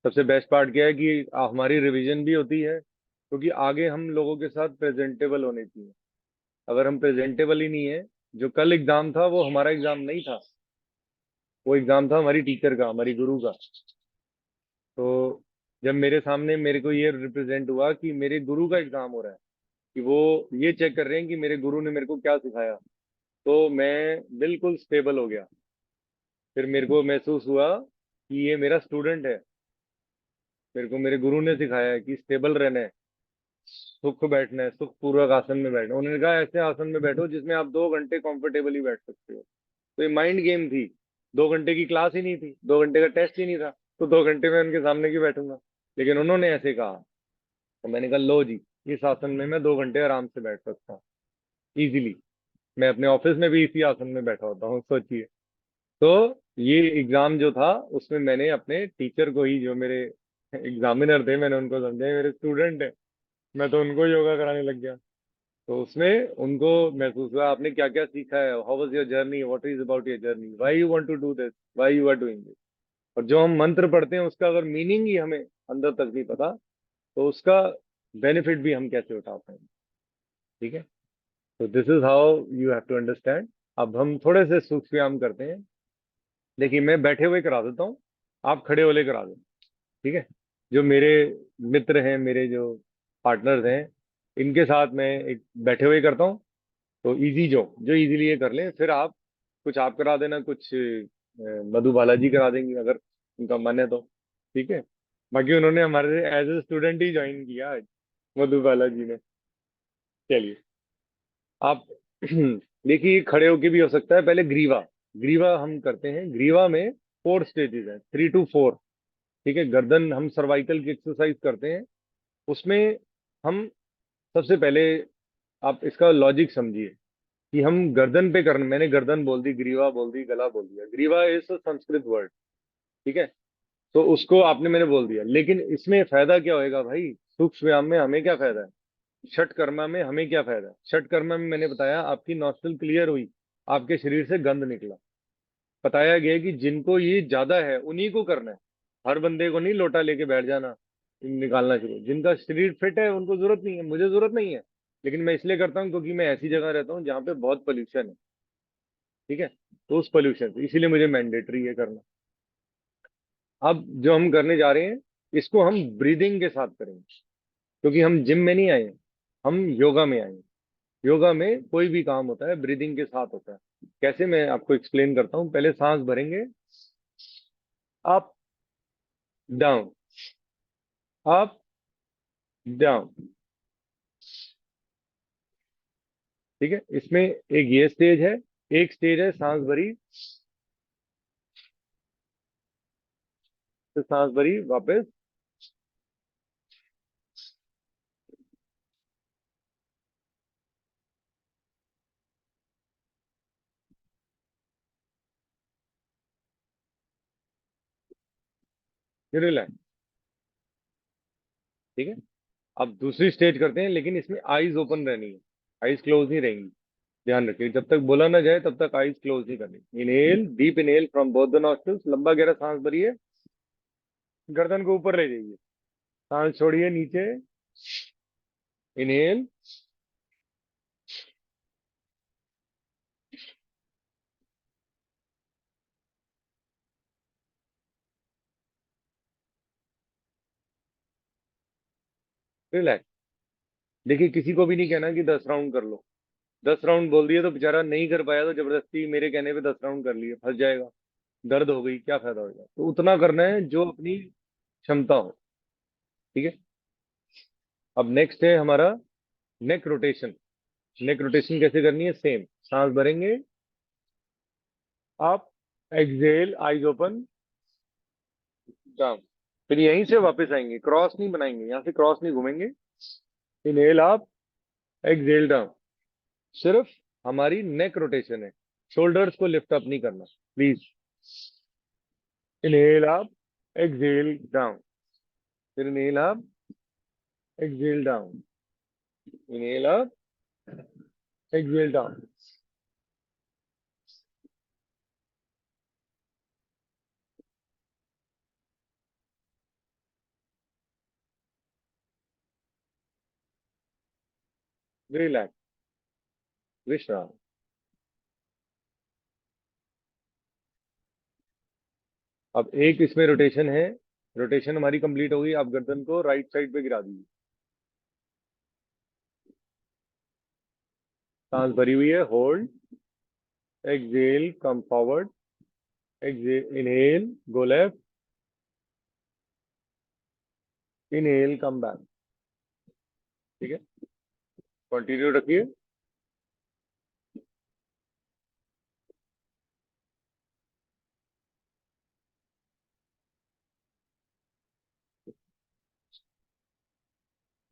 सबसे बेस्ट पार्ट क्या है कि हमारी रिवीजन भी होती है, क्योंकि आगे हम लोगों के साथ प्रेजेंटेबल होने चाहिए। अगर हम प्रेजेंटेबल ही नहीं है, जो कल एग्जाम था वो हमारा एग्जाम नहीं था, वो एग्जाम था हमारी टीचर का, हमारी गुरु का। तो जब मेरे सामने मेरे को ये रिप्रेजेंट हुआ कि मेरे गुरु का एग्जाम हो रहा है, कि वो ये चेक कर रहे हैं कि मेरे गुरु ने मेरे को क्या सिखाया, तो मैं बिल्कुल स्टेबल हो गया। फिर मेरे को महसूस हुआ कि ये मेरा स्टूडेंट है, मेरे को मेरे गुरु ने सिखाया है कि स्टेबल रहना है, सुख बैठना है, सुख पूर्वक आसन में बैठना। उन्होंने कहा ऐसे आसन में बैठो जिसमें आप 2 घंटे कंफर्टेबली बैठ सकते हो। तो ये माइंड गेम थी। 2 घंटे की क्लास ही नहीं थी, 2 घंटे का टेस्ट ही नहीं था, तो 2 घंटे में उनके सामने क्यों बैठूंगा। लेकिन उन्होंने ऐसे कहा, तो मैंने कहा लो जी, इस आसन में मैं 2 घंटे आराम से बैठ सकता हूँ इजीली। मैं अपने ऑफिस में भी इसी आसन में बैठा होता हूँ, सोचिए। तो ये एग्जाम जो था उसमें मैंने अपने टीचर को ही, जो मेरे एग्जामिनर थे, मैंने उनको समझा ये मेरे स्टूडेंट है, मैं तो उनको योगा कराने लग गया। तो उसमें उनको महसूस हुआ आपने क्या क्या सीखा है, how was your journey, what is about your journey, why you want to do this, why you are doing this. और जो हम मंत्र पढ़ते हैं उसका अगर मीनिंग ही हमें अंदर तक नहीं पता, तो उसका बेनिफिट भी हम कैसे उठा पाएंगे। ठीक है, तो this is how you have to understand. अब हम थोड़े से सूक्ष्म व्यायाम करते हैं। देखिए, मैं बैठे हुए करा देता हूँ, आप खड़े होले करा दो। ठीक है, जो मेरे मित्र हैं, मेरे जो पार्टनर्स हैं, इनके साथ मैं एक बैठे हुए करता हूँ। तो इजी जो जो इजीली ये कर लें। फिर आप कुछ आप करा देना, कुछ मधु बालाजी करा देंगी अगर उनका मन है तो। ठीक है, बाकी उन्होंने हमारे एज ए स्टूडेंट ही ज्वाइन किया आज, मधु बालाजी ने। चलिए, आप देखिए, खड़े होके भी हो सकता है। पहले ग्रीवा, ग्रीवा हम करते हैं। ग्रीवा में 4 स्टेजेस हैं, 3 to 4। ठीक है, गर्दन हम सर्वाइकल की एक्सरसाइज करते हैं उसमें। हम सबसे पहले, आप इसका लॉजिक समझिए कि हम गर्दन पे करना, मैंने गर्दन बोल दी, ग्रीवा बोल दी, गला बोल दिया। ग्रीवा इज संस्कृत वर्ड। ठीक है, तो उसको आपने मैंने बोल दिया, लेकिन इसमें फायदा क्या होएगा भाई, सूक्ष्म व्यायाम में हमें क्या फायदा है, षटकर्मा में हमें क्या फायदा है। षटकर्मा में मैंने बताया आपकी नॉस्ट्रल क्लियर हुई, आपके शरीर से गंध निकला। बताया गया कि जिनको ये ज्यादा है उन्हीं को करना है, हर बंदे को नहीं लोटा लेके बैठ जाना निकालना शुरू। जिनका शरीर फिट है उनको जरूरत नहीं है, मुझे जरूरत नहीं है, लेकिन मैं इसलिए करता हूँ क्योंकि मैं ऐसी जगह रहता हूँ जहाँ पे बहुत पोल्यूशन है। ठीक है, तो उस पोल्यूशन से इसीलिए मुझे मैंडेटरी है करना। अब जो हम करने जा रहे हैं, इसको हम ब्रीदिंग के साथ करेंगे, क्योंकि हम जिम में नहीं आए हैं, हम योगा में आए हैं। योगा में कोई भी काम होता है ब्रीदिंग के साथ होता है। कैसे, मैं आपको एक्सप्लेन करता हूँ। पहले सांस भरेंगे, अप डाउन, अप डाउन। ठीक है, इसमें एक ये स्टेज है, एक स्टेज है सांस भरी, तो सांस भरी वापस। रिलैक्स। ठीक है, अब दूसरी स्टेज करते हैं, लेकिन इसमें आईज ओपन रहनी है, आईज क्लोज नहीं रहेंगी। ध्यान रखिए, जब तक बोला ना जाए तब तक आईज क्लोज नहीं करनी। Inhale, deep inhale from both the nostrils, लंबा गहरा सांस भरिए, गर्दन को ऊपर ले जाइए, सांस छोड़िए नीचे। Inhale, relax. देखिए किसी को भी नहीं कहना कि 10 राउंड कर लो, 10 राउंड बोल दिए तो बेचारा नहीं कर पाया तो जबरदस्ती मेरे कहने पे 10 राउंड कर लिए, फंस जाएगा, दर्द हो गई, क्या फायदा होगा। तो उतना करना है जो अपनी क्षमता हो, ठीक है। अब नेक्स्ट है हमारा नेक रोटेशन। नेक रोटेशन कैसे करनी है, सेम, सांस भरेंगे आप, एक्सहेल, आईज ओपन, डाउन, फिर यहीं से वापस आएंगे, क्रॉस नहीं बनाएंगे, यहाँ से क्रॉस नहीं घूमेंगे। इनहेल आप, एक्सहेल डाउन, सिर्फ हमारी नेक रोटेशन है, शोल्डर्स को लिफ्ट अप नहीं करना प्लीज। इनहेल आप, एक्सहेल डाउन, फिर इनहेल आप, एक्सहेल डाउन, इनहेल आप, एक्सहेल डाउन। रिलैक्स, विश्राम। अब एक इसमें रोटेशन है, रोटेशन हमारी कंप्लीट हो गई, आप गर्दन को राइट साइड पे गिरा दीजिए, सांस भरी हुई है, hold, exhale, come forward, exhale, inhale, go left, inhale, come back, ठीक है, कंटिन्यू रखिए।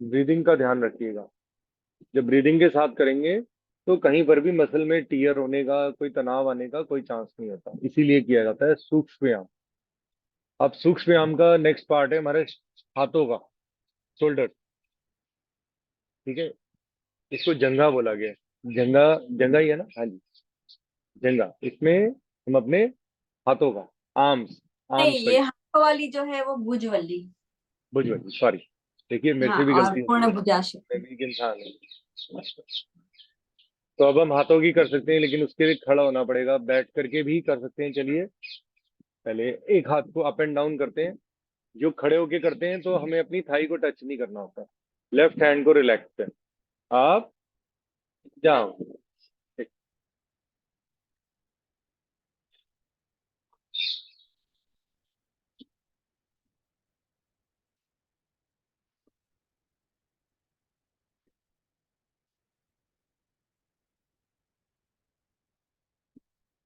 ब्रीदिंग का ध्यान रखिएगा, जब ब्रीदिंग के साथ करेंगे तो कहीं पर भी मसल में टीयर होने का, कोई तनाव आने का कोई चांस नहीं होता, इसीलिए किया जाता है सूक्ष्म व्यायाम। अब सूक्ष्म व्यायाम का नेक्स्ट पार्ट है हमारे हाथों का, शोल्डर, ठीक है, इसको जंगा बोला गया है। जंगा, जंगा ही है ना, हाँ जी, जंगा। इसमें हम अपने हाथों का, आर्म्स, नहीं, आर्म्स ये हाथों वाली जो है वो भुजवली। भुजबल, सॉरी, देखिए मेरे हाँ, से भी और गलती होती पूर्ण है, भुजाशक्ति। मैं भी एक इंसान हूँ। तो अब हम हाथों की कर सकते हैं, लेकिन उसके लिए खड़ा होना पड़ेगा, बैठ करके भी कर सकते हैं। चलिए पहले एक हाथ को अप एंड डाउन करते हैं, जो खड़े होके करते हैं तो हमें अपनी थाई को टच नहीं करना होता। लेफ्ट हैंड को रिलैक्स करें, आप जाओ,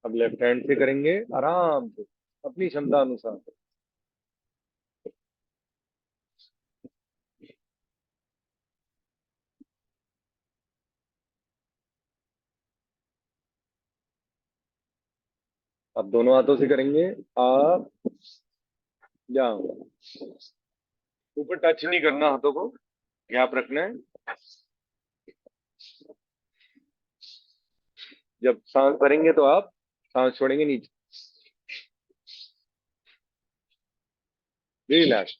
अब लेफ्ट हैंड से करेंगे आराम से अपनी क्षमता अनुसार। अब दोनों हाथों से करेंगे, आप जाओ, ऊपर टच नहीं करना, हाथों को गैप रखना है। जब सांस भरेंगे तो आप सांस छोड़ेंगे नीचे, रिलैक्स।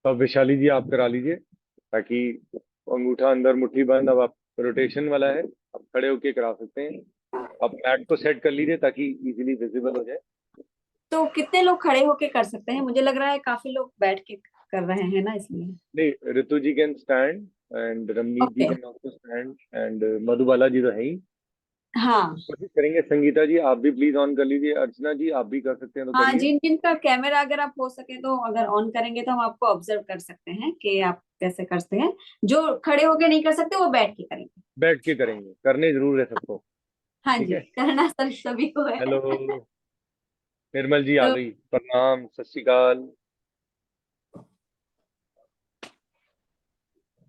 तो अब वैशाली जी आप करा लीजिए, ताकि अंगूठा अंदर, मुट्ठी बंद। अब आप रोटेशन वाला है, आप खड़े होके करा सकते हैं। आप मैट को सेट कर लीजिए ताकि इजीली विजिबल हो जाए। तो कितने लोग खड़े होके कर सकते हैं? मुझे लग रहा है काफी लोग बैठ के कर रहे हैं ना, इसलिए। नहीं, Ritu ji can stand and Ramneet ji okay, can also stand and Madhubala ji तो है ही। हाँ कोशिश करेंगे, संगीता जी आप भी प्लीज ऑन कर लीजिए, अर्चना जी आप भी कर सकते हैं तो हाँ, करिए। जिन जिनका कैमरा अगर आप हो सके तो अगर ऑन करेंगे तो हम आपको ऑब्जर्व कर सकते हैं कि आप कैसे करते हैं। जो खड़े होके नहीं कर सकते वो बैठ के करेंगे। बैठ के करेंगे, करने जरूर है सबको, हाँ ठीक जी, है। करना सभी सभी को है। हेलो, निर्मल जी आ तो गई, प्रणाम, सत श्री अकाल।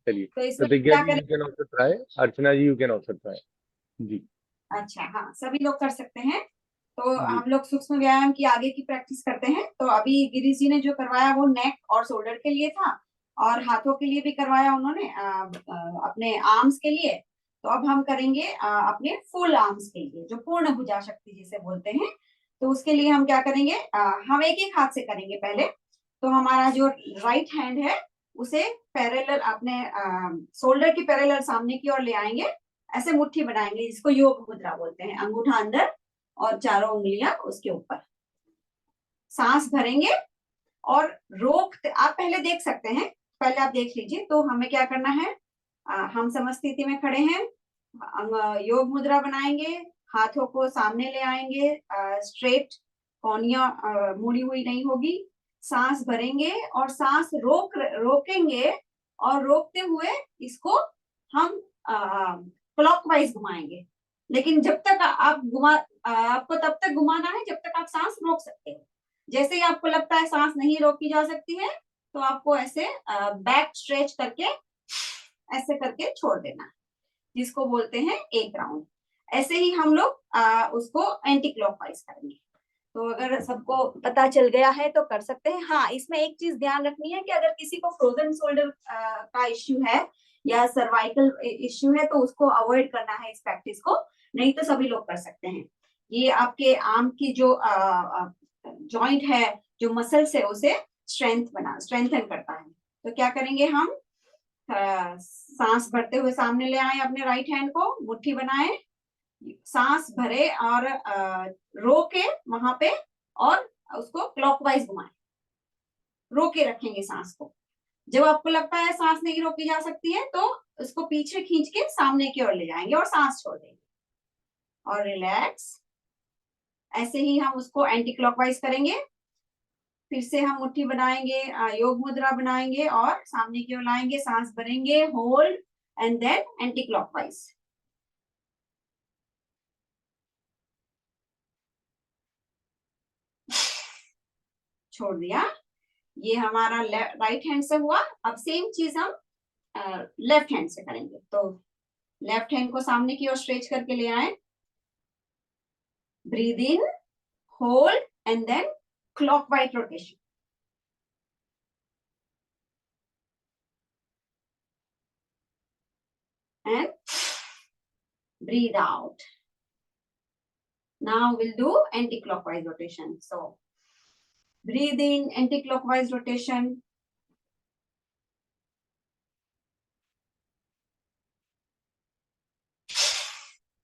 चलिए, तो इसमें प्रतिज्ञा क्या जी करें? You can also try, Archana ji you can also try. जी अच्छा, हाँ, सभी लोग कर सकते हैं। तो जी हम लोग सूक्ष्म व्यायाम की आगे की प्रैक्टिस करते हैं। तो अभी गिरीश जी ने जो करवाया वो नेक और शोल्डर के लिए था, और हाथों के लिए भी करवाया उन्होंने, अपने आर्म्स के लिए। तो अब हम करेंगे अपने फुल आर्म्स के लिए, जो पूर्ण भुजा शक्ति जिसे बोलते हैं। तो उसके लिए हम क्या करेंगे, हम एक एक हाथ से करेंगे पहले। तो हमारा जो राइट हैंड है उसे पैरेलल, अपने शोल्डर की पैरेलल सामने की ओर ले आएंगे, ऐसे मुट्ठी बनाएंगे, जिसको योग मुद्रा बोलते हैं। अंगूठा अंदर और चारों उंगलियां उसके ऊपर। सांस भरेंगे और रोकते, आप पहले देख सकते हैं, पहले आप देख लीजिए। तो हमें क्या करना है, हम समस्थिति में खड़े हैं, हम योग मुद्रा बनाएंगे, हाथों को सामने ले आएंगे, स्ट्रेट, कोहनियां मुड़ी हुई नहीं होगी, सांस भरेंगे और सांस रोकेंगे और रोकते हुए इसको हम क्लॉकवाइज घुमाएंगे। लेकिन जब तक आपको तब तक घुमाना है जब तक आप सांस रोक सकते हो। जैसे ही आपको लगता है सांस नहीं रोकी जा सकती है तो आपको ऐसे बैक स्ट्रेच करके ऐसे करके छोड़ देना है, जिसको बोलते हैं एक राउंड। ऐसे ही हम लोग उसको एंटी क्लॉकवाइज करेंगे। तो अगर सबको पता चल गया है तो कर सकते हैं। हाँ, इसमें एक चीज ध्यान रखनी है कि अगर किसी को फ्रोजन शोल्डर का इश्यू है या सर्वाइकल इश्यू है तो उसको अवॉइड करना है इस प्रैक्टिस को, नहीं तो सभी लोग कर सकते हैं। ये आपके आर्म की जो जॉइंट है, जो मसल्स है, उसे स्ट्रेंथन करता है। तो क्या करेंगे हम, सांस भरते हुए सामने ले आए अपने राइट हैंड को, मुट्ठी बनाए, सांस भरे और रोके वहां पे और उसको क्लॉकवाइज घुमाएं, रोके रखेंगे सांस को। जब आपको लगता है सांस नहीं रोकी जा सकती है तो उसको पीछे खींच के सामने की ओर ले जाएंगे और सांस छोड़ देंगे और रिलैक्स। ऐसे ही हम उसको एंटी क्लॉकवाइज करेंगे। फिर से हम मुट्ठी बनाएंगे, योग मुद्रा बनाएंगे और सामने की ओर लाएंगे, सांस भरेंगे, hold and then anticlockwise. छोड़ दिया। ये हमारा राइट हैंड से हुआ। अब सेम चीज हम लेफ्ट हैंड से करेंगे। तो लेफ्ट हैंड को सामने की ओर स्ट्रेच करके ले आए, breathe in, hold and then clockwise rotation. And breathe out. Now we'll do anti-clockwise rotation. So breathe in, anti-clockwise rotation.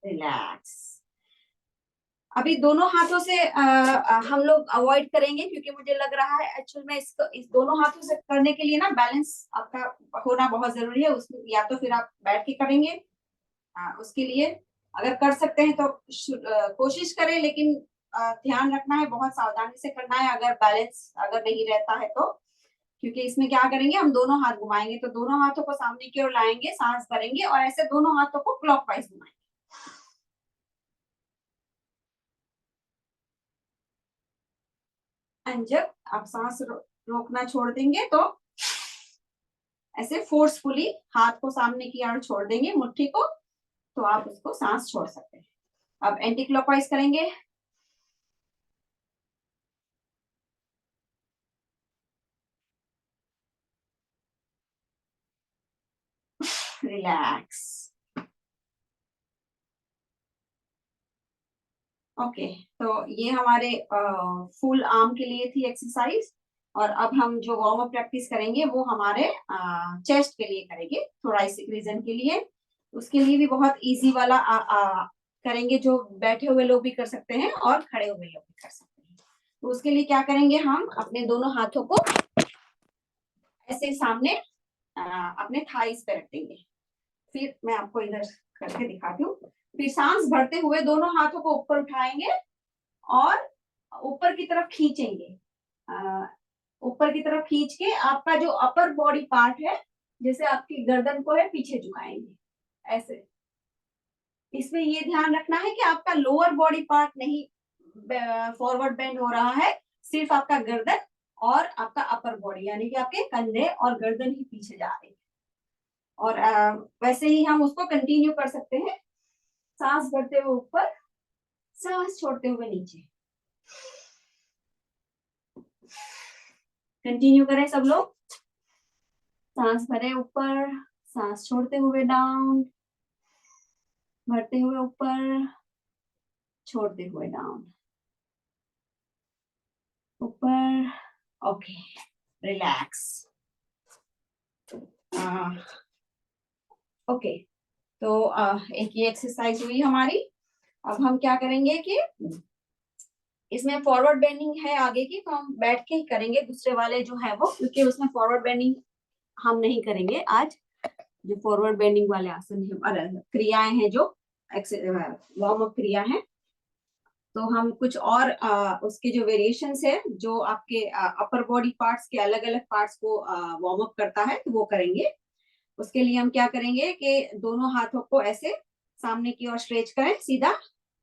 Relax. अभी दोनों हाथों से हम लोग अवॉइड करेंगे क्योंकि मुझे लग रहा है एक्चुअल में इस दोनों हाथों से करने के लिए ना बैलेंस आपका होना बहुत जरूरी है। उसमें या तो फिर आप बैठ के करेंगे, उसके लिए अगर कर सकते हैं तो कोशिश करें, लेकिन ध्यान रखना है, बहुत सावधानी से करना है अगर बैलेंस अगर नहीं रहता है तो। क्योंकि इसमें क्या करेंगे, हम दोनों हाथ घुमाएंगे, तो दोनों हाथों को सामने की ओर लाएंगे, सांस भरेंगे और ऐसे दोनों हाथों को क्लॉकवाइज घुमाएंगे। एंड जब आप सांस रोकना छोड़ देंगे तो ऐसे फोर्सफुली हाथ को सामने की ओर छोड़ देंगे, मुट्ठी को, तो आप उसको सांस छोड़ सकते हैं। अब एंटी क्लॉकवाइज करेंगे। रिलैक्स। ओके, तो ये हमारे फुल आर्म के लिए थी एक्सरसाइज। और अब हम जो वार्म अप प्रैक्टिस करेंगे वो हमारे चेस्ट के लिए करेंगे, थोरैसिक रीजन के लिए। उसके लिए भी बहुत इजी वाला करेंगे, जो बैठे हुए लोग भी कर सकते हैं और खड़े हुए लोग भी कर सकते हैं। तो उसके लिए क्या करेंगे, हम अपने दोनों हाथों को ऐसे सामने अपने थाइस पे रख देंगे। फिर मैं आपको इधर करके दिखाती हूँ। फिर सांस भरते हुए दोनों हाथों को ऊपर उठाएंगे और ऊपर की तरफ खींचेंगे। ऊपर की तरफ खींच के आपका जो अपर बॉडी पार्ट है, जैसे आपकी गर्दन को है, पीछे झुकाएंगे ऐसे। इसमें ये ध्यान रखना है कि आपका लोअर बॉडी पार्ट नहीं फॉरवर्ड बेंड हो रहा है, सिर्फ आपका गर्दन और आपका अपर बॉडी, यानी कि आपके कंधे और गर्दन ही पीछे जा रही है। और वैसे ही हम उसको कंटिन्यू कर सकते हैं, सांस भरते हुए ऊपर, सांस छोड़ते हुए नीचे। कंटिन्यू करें सब लोग। सांस भरे ऊपर, सांस छोड़ते हुए डाउन, भरते हुए ऊपर, छोड़ते हुए डाउन, ऊपर। Okay, relax. ओके, तो एक ये एक्सरसाइज हुई हमारी। अब हम क्या करेंगे कि इसमें फॉरवर्ड बेंडिंग है आगे की, तो हम बैठ के ही करेंगे दूसरे वाले जो है वो, क्योंकि उसमें फॉरवर्ड बेंडिंग हम नहीं करेंगे आज। जो फॉरवर्ड बेंडिंग वाले आसन है और क्रियाएं हैं जो वार्म अप क्रिया है, तो हम कुछ और उसके जो वेरिएशंस है जो आपके अपर बॉडी पार्ट्स के अलग अलग पार्ट्स को वार्म अप करता है, तो वो करेंगे। उसके लिए हम क्या करेंगे कि दोनों हाथों को ऐसे सामने की ओर स्ट्रेच करें, सीधा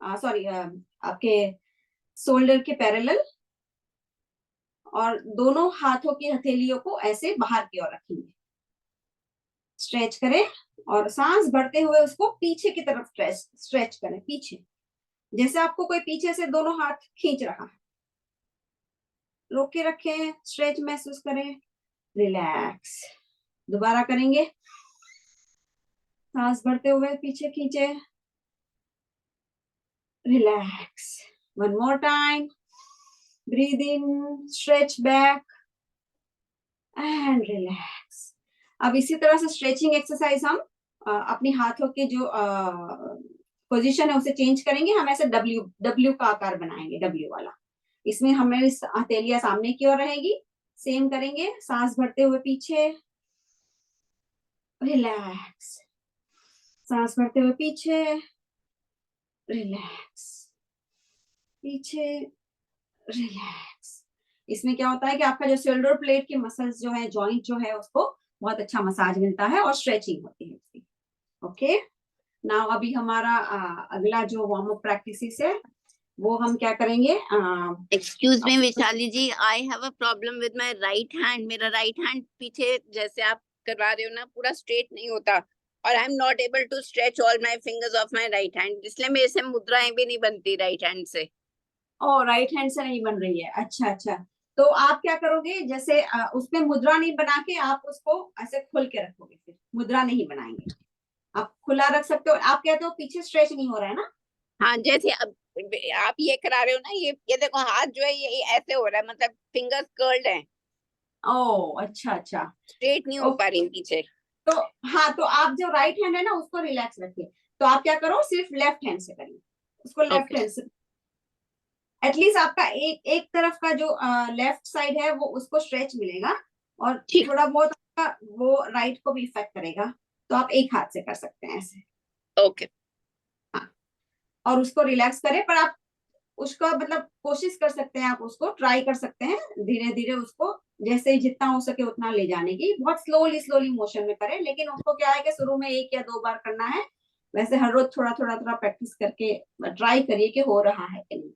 सॉरी आपके शोल्डर के पैरेलल, और दोनों हाथों की हथेलियों को ऐसे बाहर की ओर रखेंगे, स्ट्रेच करें और सांस भरते हुए उसको पीछे की तरफ स्ट्रेच करें, पीछे, जैसे आपको कोई पीछे से दोनों हाथ खींच रहा है। रोक के रखें, स्ट्रेच महसूस करें, रिलैक्स। दोबारा करेंगे, सांस भरते हुए पीछे खींचे, relax. One more time, breathe in, stretch back and relax. अब इसी तरह से स्ट्रेचिंग एक्सरसाइज हम अपनी हाथों के जो पोजीशन है उसे चेंज करेंगे। हम ऐसे डब्ल्यू का आकार बनाएंगे, डब्ल्यू वाला। इसमें हमें हथेलियां सामने की ओर रहेगी। सेम करेंगे, सांस भरते हुए पीछे, रिलैक्स, सांस भरते हुए पीछे, रिलैक्स, पीछे, रिलैक्स। इसमें क्या होता है कि आपका जो शोल्डर प्लेट की मसल्स जो है, जॉइंट जो है, उसको बहुत अच्छा मसाज मिलता है और स्ट्रेचिंग होती है उसकी। ओके, नाउ अभी हमारा अगला जो वार्म अप प्रैक्टिस है वो हम क्या करेंगे। Excuse me Vishali ji, I have a problem with my right hand. मेरा राइट हैंड पीछे जैसे आप करवा रहे हो ना, पूरा स्ट्रेट नहीं होता, और I am not able to stretch all my fingers of my right hand, इसलिए मेरे से मुद्राएं भी नहीं बनती राइट हैंड से। ओ, राइट हैंड से नहीं बन रही है, अच्छा अच्छा। तो आप क्या करोगे, जैसे उसमें मुद्रा नहीं बना के आप उसको ऐसे खोल के रखोगे, फिर मुद्रा नहीं बनाएंगे। आप खुला रख सकते हो। आप कहते हो पीछे स्ट्रेच नहीं हो रहा है ना? हाँ, जैसे अब आप ये करा रहे हो ना, ये देखो हाथ जो है ये ऐसे हो रहा है, मतलब फिंगर्स कर्ल्ड हैं, ओ अच्छा अच्छा। स्ट्रेट नहीं हो ओ, पा रही पीछे। तो हाँ, तो आप जो राइट हैंड है ना उसको रिलैक्स रखिए। तो आप क्या करो, सिर्फ लेफ्ट हैंड से करिए उसको, लेफ्ट ओके, हैंड से। एटलीस्ट आपका एक तरफ का जो लेफ्ट साइड है वो उसको स्ट्रेच मिलेगा, और ठीक, थोड़ा बहुत आपका वो राइट को भी इफेक्ट करेगा। तो आप एक हाथ से कर सकते हैं ऐसे, ओके, हाँ, और उसको रिलैक्स करें। पर आप उसका मतलब कोशिश कर सकते हैं, आप उसको ट्राई कर सकते हैं धीरे धीरे उसको, जैसे ही जितना हो सके उतना ले जाने की। बहुत स्लोली स्लोली मोशन में करें, लेकिन उसको क्या है कि शुरू में 1 या 2 बार करना है। वैसे हर रोज थोड़ा थोड़ा थोड़ा प्रैक्टिस करके ट्राई करिए कि हो रहा है कि नहीं।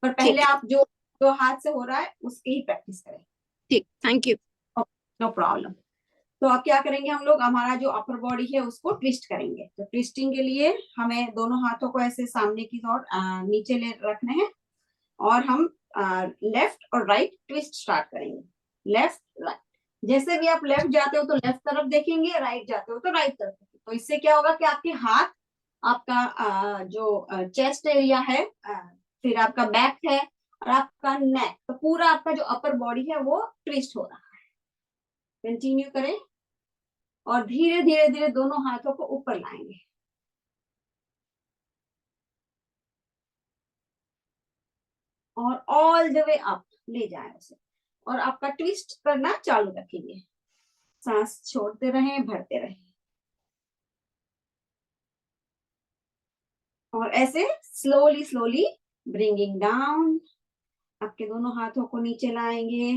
पर पहले ठीक, आप जो जो हाथ से हो रहा है उसकी ही प्रैक्टिस करें। ठीक, थैंक यू। No problem. तो अब क्या करेंगे हम लोग, हमारा जो अपर बॉडी है उसको ट्विस्ट करेंगे। तो ट्विस्टिंग के लिए हमें दोनों हाथों को ऐसे सामने की ओर नीचे ले रखने हैं, और हम लेफ्ट और राइट ट्विस्ट स्टार्ट करेंगे। लेफ्ट राइट, जैसे भी आप लेफ्ट जाते हो तो लेफ्ट तरफ देखेंगे, राइट जाते हो तो राइट तरफ देखेंगे। तो इससे क्या होगा कि आपके हाथ, आपका जो चेस्ट एरिया है, फिर आपका बैक है और आपका नेक, तो पूरा आपका जो अपर बॉडी है वो ट्विस्ट हो रहा है। कंटिन्यू करें और धीरे धीरे धीरे दोनों हाथों को ऊपर लाएंगे, और ऑल द वे अप ले जाए उसे, और आपका ट्विस्ट करना चालू रखेंगे। सांस छोड़ते रहें, भरते रहें, और ऐसे स्लोली स्लोली ब्रिंगिंग डाउन। आपके दोनों हाथों को नीचे लाएंगे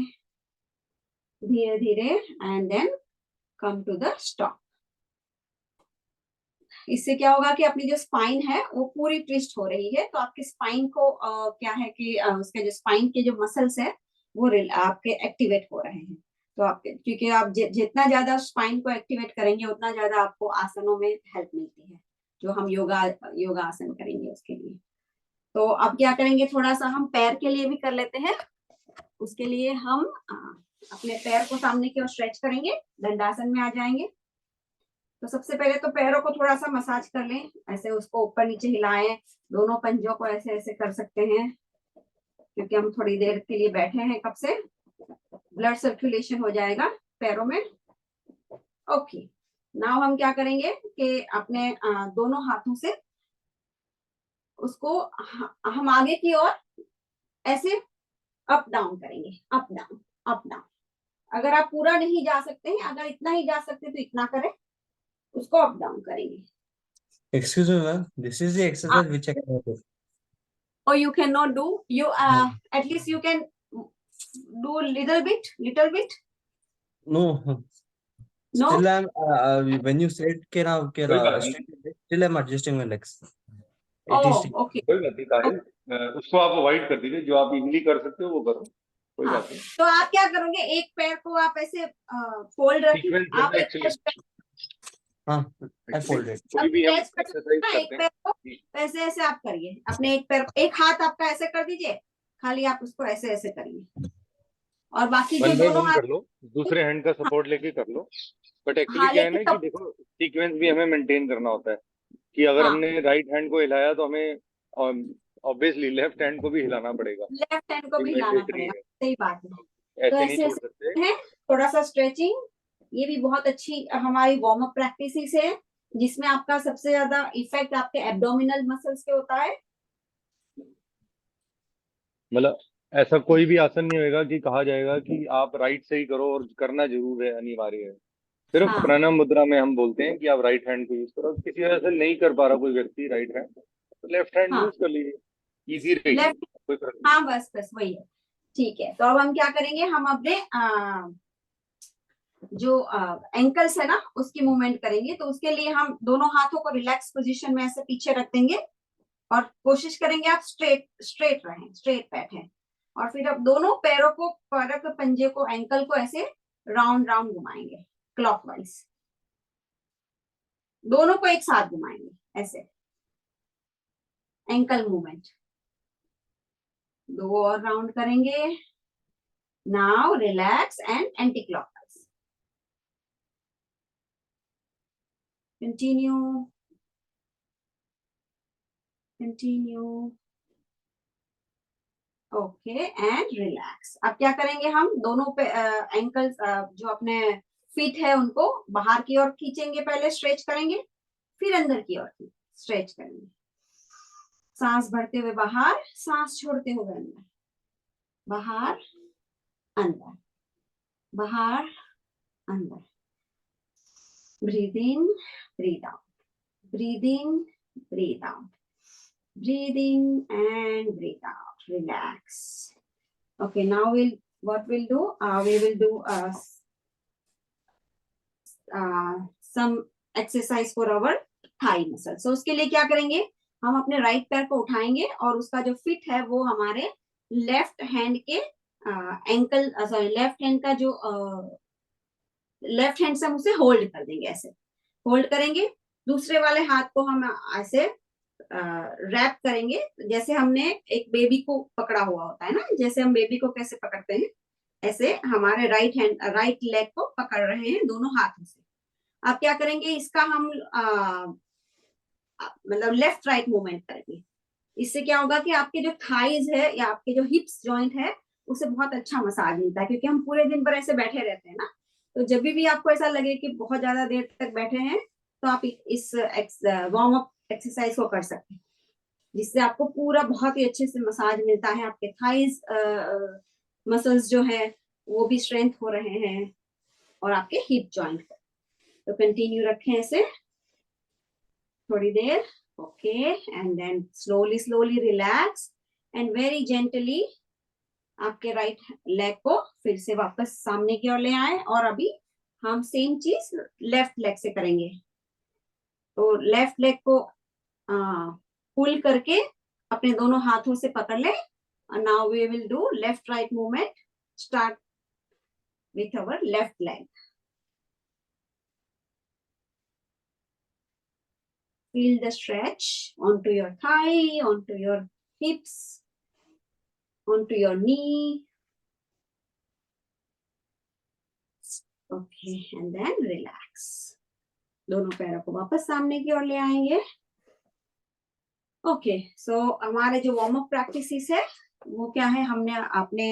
धीरे धीरे, and then come to the stop. इससे क्या होगा कि अपनी जो स्पाइन है वो पूरी ट्विस्ट हो रही है। तो आपके स्पाइन को क्या है कि उसके जो स्पाइन के जो मसल्स है वो आपके एक्टिवेट हो रहे हैं। तो आपके, क्योंकि आप जितना ज्यादा स्पाइन को एक्टिवेट करेंगे उतना ज्यादा आपको आसनों में हेल्प मिलती है, जो हम योगा आसन करेंगे उसके लिए। तो अब क्या करेंगे, थोड़ा सा हम पैर के लिए भी कर लेते हैं। उसके लिए हम अपने पैर को सामने की ओर स्ट्रेच करेंगे, दंडासन में आ जाएंगे। तो सबसे पहले तो पैरों को थोड़ा सा मसाज कर लें, ऐसे उसको ऊपर नीचे हिलाएं, दोनों पंजों को ऐसे ऐसे कर सकते हैं, क्योंकि हम थोड़ी देर के लिए बैठे हैं, कब से ब्लड सर्कुलेशन हो जाएगा पैरों में। ओके, नाउ हम क्या करेंगे कि अपने दोनों हाथों से उसको हम आगे की ओर ऐसे अप डाउन करेंगे, अप डाउन अप डाउन। अगर आप पूरा नहीं जा सकते हैं, अगर इतना ही जा सकते हैं तो इतना करें, उसको अप डाउन करेंगे। Excuse me, ma'am. This is the exercise which I cannot do. Or you cannot do, you at least you can do little bit. No. No? Still, I'm when you said कोई बात नहीं। still I'm adjusting my legs. It Oh, is okay. कोई बात नहीं कायल, उसको आप avoid कर दीजिए, जो आप इजीली कर सकते हो वो करो, कोई हाँ, बात नहीं। तो आप क्या करोगे, एक पैर को आप ऐसे फोल्ड रखिए, सीक्वेंस आप में एक एक्चुअली I folded. कोई भी हम पैर एक्सरसाइज एक करते पैर को हैं, ऐसे ऐसे आप करिए, अपने एक पैर, एक हाथ आपका ऐसे कर दीजिए, खाली आप उसको ऐसे ऐसे करिए, और बाकी जो वन बाय दोनों वन हाथ, कर लो, दूसरे हैंड का सपोर्ट लेके कर लो। बट एक्चुअली हाँ क्या है ना लेकिन कि देखो सीक्वेंस भी हमें मेंटेन करना होता है, कि अगर हाँ, हमने राइट हैंड को हिलाया तो हमें ऑब्वियसली लेफ्ट हैंड को भी हिलाना पड़ेगा, लेफ्ट हैंड को भी ये हिलाना मैंडेटरी पड़ेगा, है, सही बात है। तो ऐसे नहीं ऐसे छोड़ सकते। ऐसे है, थोड़ा सा स्ट्रेचिंग, ये भी बहुत अच्छी हमारी वार्म अप प्रैक्टिस है, जिसमें आपका सबसे ज्यादा इफेक्ट आपके एब्डोमिनल मसल्स पे होता है। मतलब ऐसा कोई भी आसन नहीं होगा कि कहा जाएगा कि आप राइट से ही करो, और करना जरूर है, अनिवार्य है। सिर्फ हाँ प्राणायाम मुद्रा में हम बोलते हैं कि आप राइट हैंड को यूज करो, किसी वजह से नहीं कर पा रहा कोई व्यक्ति राइट हैंड, तो लेफ्ट हैंड हाँ, यूज कर लीजिए, इजी रहेगी, लेफ्ट, कोई फर्क नहीं। हाँ बस बस वही है। ठीक है, तो अब हम क्या करेंगे, हम अपने जो एंकल्स है ना उसकी मूवमेंट करेंगे। तो उसके लिए हम दोनों हाथों को रिलैक्स पोजीशन में ऐसे पीछे रख देंगे, और कोशिश करेंगे आप स्ट्रेट रहें, स्ट्रेट बैठे, और फिर अब दोनों पैरों को, पैरों के पंजे को, एंकल को ऐसे राउंड राउंड घुमाएंगे क्लॉकवाइज, दोनों को एक साथ घुमाएंगे ऐसे, एंकल मूवमेंट, 2 और राउंड करेंगे। Now relax and anti clockwise, continue okay and relax. अब क्या करेंगे, हम दोनों पे एंकल्स जो अपने फीट है उनको बाहर की ओर खींचेंगे, पहले स्ट्रेच करेंगे, फिर अंदर की ओर स्ट्रेच करेंगे, सांस भरते हुए बाहर, सांस छोड़ते हुए अंदर, बाहर अंदर, बाहर अंदर, breathe in breathe out, breathe in breathe out, breathe in and breathe out, relax. Okay, now what we'll do, we will do some exercise for our thigh muscle. So उसके लिए क्या करेंगे, हम अपने राइट पैर को उठाएंगे, और उसका जो फिट है वो हमारे लेफ्ट हैंड के एंकल, सॉरी लेफ्ट हैंड का जो लेफ्ट हैंड से हम उसे होल्ड कर देंगे, ऐसे होल्ड करेंगे। दूसरे वाले हाथ को हम ऐसे रैप करेंगे, जैसे हमने एक बेबी को पकड़ा हुआ होता है ना, जैसे हम बेबी को कैसे पकड़ते हैं, ऐसे हमारे राइट लेग को पकड़ रहे हैं दोनों हाथों से। आप क्या करेंगे, इसका हम मतलब लेफ्ट राइट मूवमेंट करेंगे। इससे क्या होगा कि आपके जो थाइज है या आपके जो हिप्स जॉइंट है उसे बहुत अच्छा मसाज मिलता है, क्योंकि हम पूरे दिन पर ऐसे बैठे रहते हैं ना, तो जब भी आपको ऐसा लगे कि बहुत ज्यादा देर तक बैठे हैं, तो आप इस वार्म अप एक्सरसाइज को कर सकते हैं, जिससे आपको पूरा बहुत ही अच्छे से मसाज मिलता है, आपके थाइज मसल्स जो है वो भी स्ट्रेंथ हो रहे हैं, और आपके हिप जॉइंट। तो कंटिन्यू रखें ऐसे थोड़ी देर, okay, and then slowly relax and very gently आपके राइट लेग को फिर से वापस सामने की ओर ले आए, और अभी हम सेम चीज लेफ्ट लेग से करेंगे। तो लेफ्ट लेग को पुल करके अपने दोनों हाथों से पकड़ ले। Now we will do left right movement, start with our left leg. Feel the stretch onto your thigh, onto your hips, onto your knee. Okay, and then relax. दोनों पैरों को वापस सामने की ओर ले आएंगे। ओके, सो हमारे जो वार्म अप प्रैक्टिसेस है वो क्या है, हमने अपने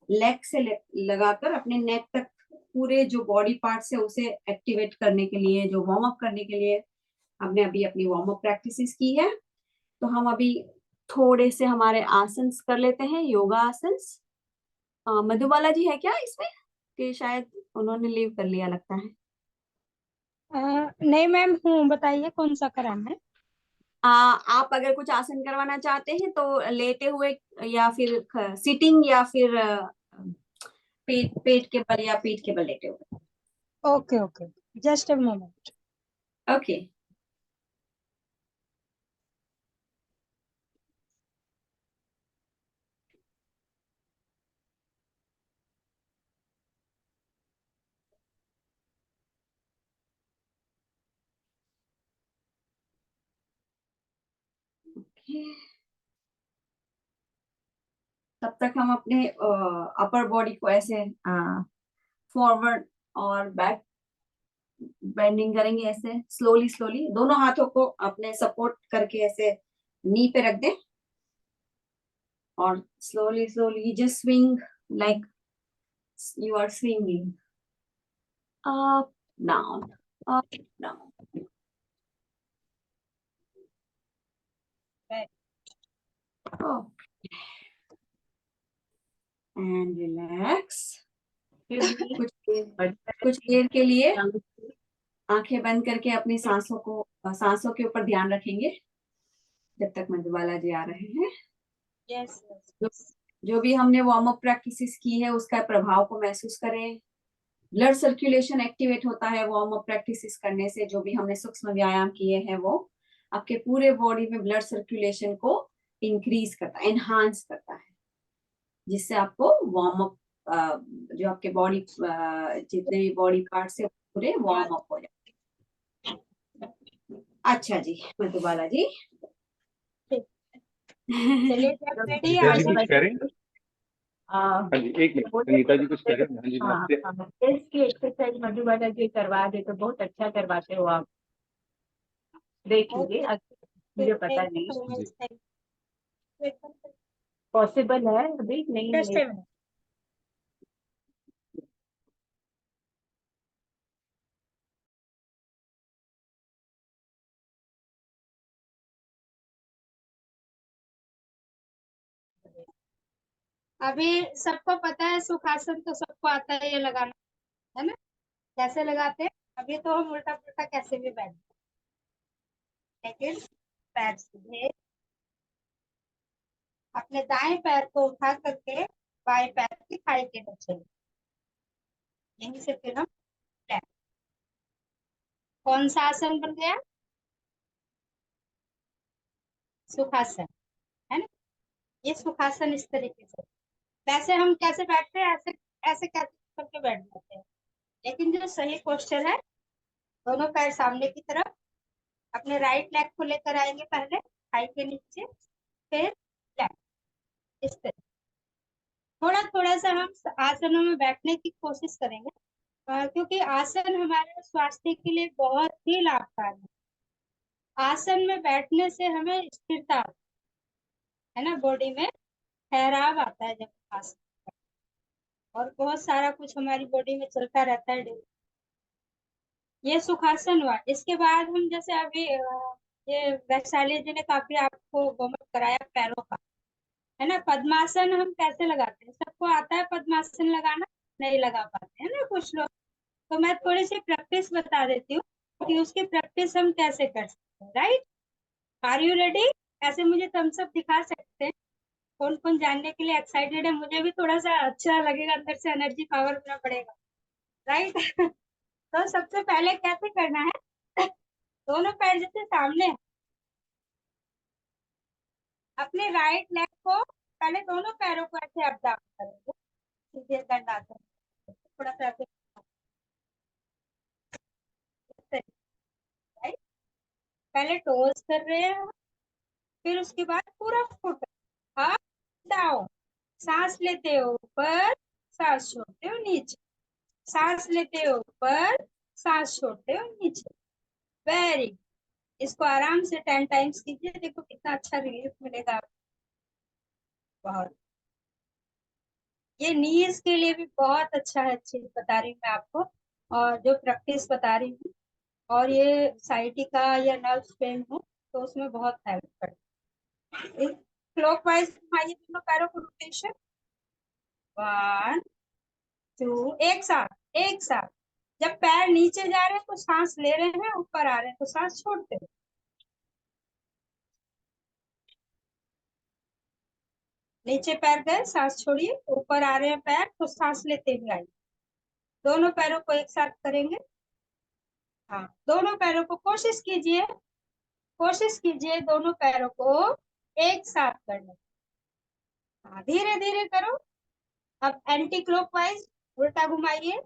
लेग से लगाकर अपने नेक तक पूरे जो बॉडी पार्ट्स है उसे एक्टिवेट करने के लिए, जो वार्म अप करने के लिए हमने अभी अपनी वार्म अप प्रैक्टिसेस की है। तो हम अभी थोड़े से हमारे आसन्स कर लेते हैं, योगा आसन्स। मधुबाला जी है क्या इसमें, कि शायद उन्होंने लीव कर लिया लगता है। नहीं मैम हूँ, बताइए कौन सा कराना है। आप अगर कुछ आसन करवाना चाहते हैं तो लेटे हुए या फिर सिटिंग या फिर पेट के बल या पीठ के बल लेटे हुए। Okay okay, just a moment. Okay. तब तक हम अपने अपर बॉडी को ऐसे फॉरवर्ड और बैक बेंडिंग करेंगे, ऐसे स्लोली स्लोली दोनों हाथों को अपने सपोर्ट करके ऐसे नी पे रख दें और slowly slowly just swing like you are swinging up down up down. And relax. कुछ देर के लिए आंखें बंद करके अपनी सांसों के ऊपर ध्यान रखेंगे जब तक मधुबाला जी आ रहे हैं। यस जो भी हमने वार्म अप प्रैक्टिसेस की है उसका प्रभाव को महसूस करें। ब्लड सर्कुलेशन एक्टिवेट होता है वार्म अप प्रैक्टिसेस करने से। जो भी हमने सूक्ष्म व्यायाम किए हैं वो आपके पूरे बॉडी में ब्लड सर्कुलेशन को इंक्रीज करता है, एनहांस करता है, जिससे आपको वार्म अप जो आपके बॉडी जितने भी बॉडी पार्ट्स है पूरे वार्म अप हो जाए। अच्छा जी मधुबाला जी। चलिए रेडी नीता जी आगे कुछ कह रहे हैं? हाँ जी, एक मिनट, नीता जी कुछ कह रहे हैं? हाँ जी, नमस्ते। इसकी एक्सरसाइज मधुबाला जी करवा दे तो बहुत अच्छा करवाते हो आप, देख लीजिए। मुझे पता नहीं पॉसिबल है अभी नहीं जस्ट है। A minute. अभी सबको पता है सुखासन, तो सबको आता है ये लगाना, है ना। कैसे लगाते हैं, अभी तो हम उल्टा पुल्टा कैसे भी बैठ, लेकिन पैर सीधे, अपने दाएं पैर को उठा करके बाएं पैर की खाई के नीचे, यहीं से फिर हम left। कौन सा आसन बन गया, सुखासन, है ना। ये सुखासन इस तरीके से। वैसे हम कैसे बैठते हैं, ऐसे ऐसे कैसे करके बैठ जाते हैं, लेकिन जो सही पोस्चर है, दोनों पैर सामने की तरफ, अपने राइट लेग को लेकर आएंगे पहले थाई के नीचे, फिर लेफ्ट, इस तरह। थोड़ा थोड़ा सा हम आसनों में बैठने की कोशिश करेंगे, क्योंकि आसन हमारे स्वास्थ्य के लिए बहुत ही लाभकारी है। आसन में बैठने से हमें स्थिरता, है ना, बॉडी में ठहराव आता है जब आसन, और बहुत सारा कुछ हमारी बॉडी में चलता रहता है daily। ये सुखासन हुआ। इसके बाद हम जैसे अभी ये वैशाली जी ने काफी आपको वार्म अप कराया पैरों का, है ना। पद्मासन हम कैसे लगाते हैं, सबको आता है पद्मासन लगाना, नहीं लगा पाते हैं ना कुछ लोग, तो मैं थोड़ी सी प्रैक्टिस बता देती हूँ कि उसकी प्रैक्टिस हम कैसे कर सकते हैं। Right, are you ready. ऐसे मुझे थम्स अप दिखा सकते हैं, कौन कौन जानने के लिए एक्साइटेड है, मुझे भी थोड़ा सा अच्छा लगेगा, अंदर से एनर्जी पावर पूरा बढ़ेगा। राइट तो सबसे पहले कैसे करना है, दोनों पैर जैसे सामने हैं, अपने राइट लेग को पहले दोनों पैरों को ऐसे अप डाउन करेंगे, सीधे दंडासन, थोड़ा सा ऐसे, राइट। पहले टोस कर रहे हैं, फिर उसके बाद पूरा फुट अप डाउन, सांस लेते हो ऊपर, सांस छोड़ते हो नीचे, सांस लेते हो ऊपर, सांस छोड़ते हो नीचे। वेरी, इसको आराम से 10 टाइम्स कीजिए, देखो कितना अच्छा रिलीफ मिलेगा आपको। बहुत, ये नीज के लिए भी बहुत अच्छा है, चीज बता रही हूँ मैं आपको, और जो प्रैक्टिस बता रही हूँ, और ये साइटिका या नर्व पेन हो तो उसमें बहुत हेल्प करता है। क्लॉकवाइज घुमाइए दोनों पैरों को रोटेशन, 1 2, एक साथ एक साथ। जब पैर नीचे जा रहे हैं तो सांस ले रहे हैं, ऊपर आ रहे हैं तो सांस छोड़ते हैं। नीचे पैर गए, सांस छोड़िए, ऊपर आ रहे हैं पैर तो सांस लेते हुए आइए। दोनों पैरों को एक साथ करेंगे। हाँ, दोनों पैरों को कोशिश कीजिए दोनों पैरों को एक साथ करने। हाँ, धीरे धीरे करो। अब एंटी क्लॉकवाइज उल्टा घुमाइए,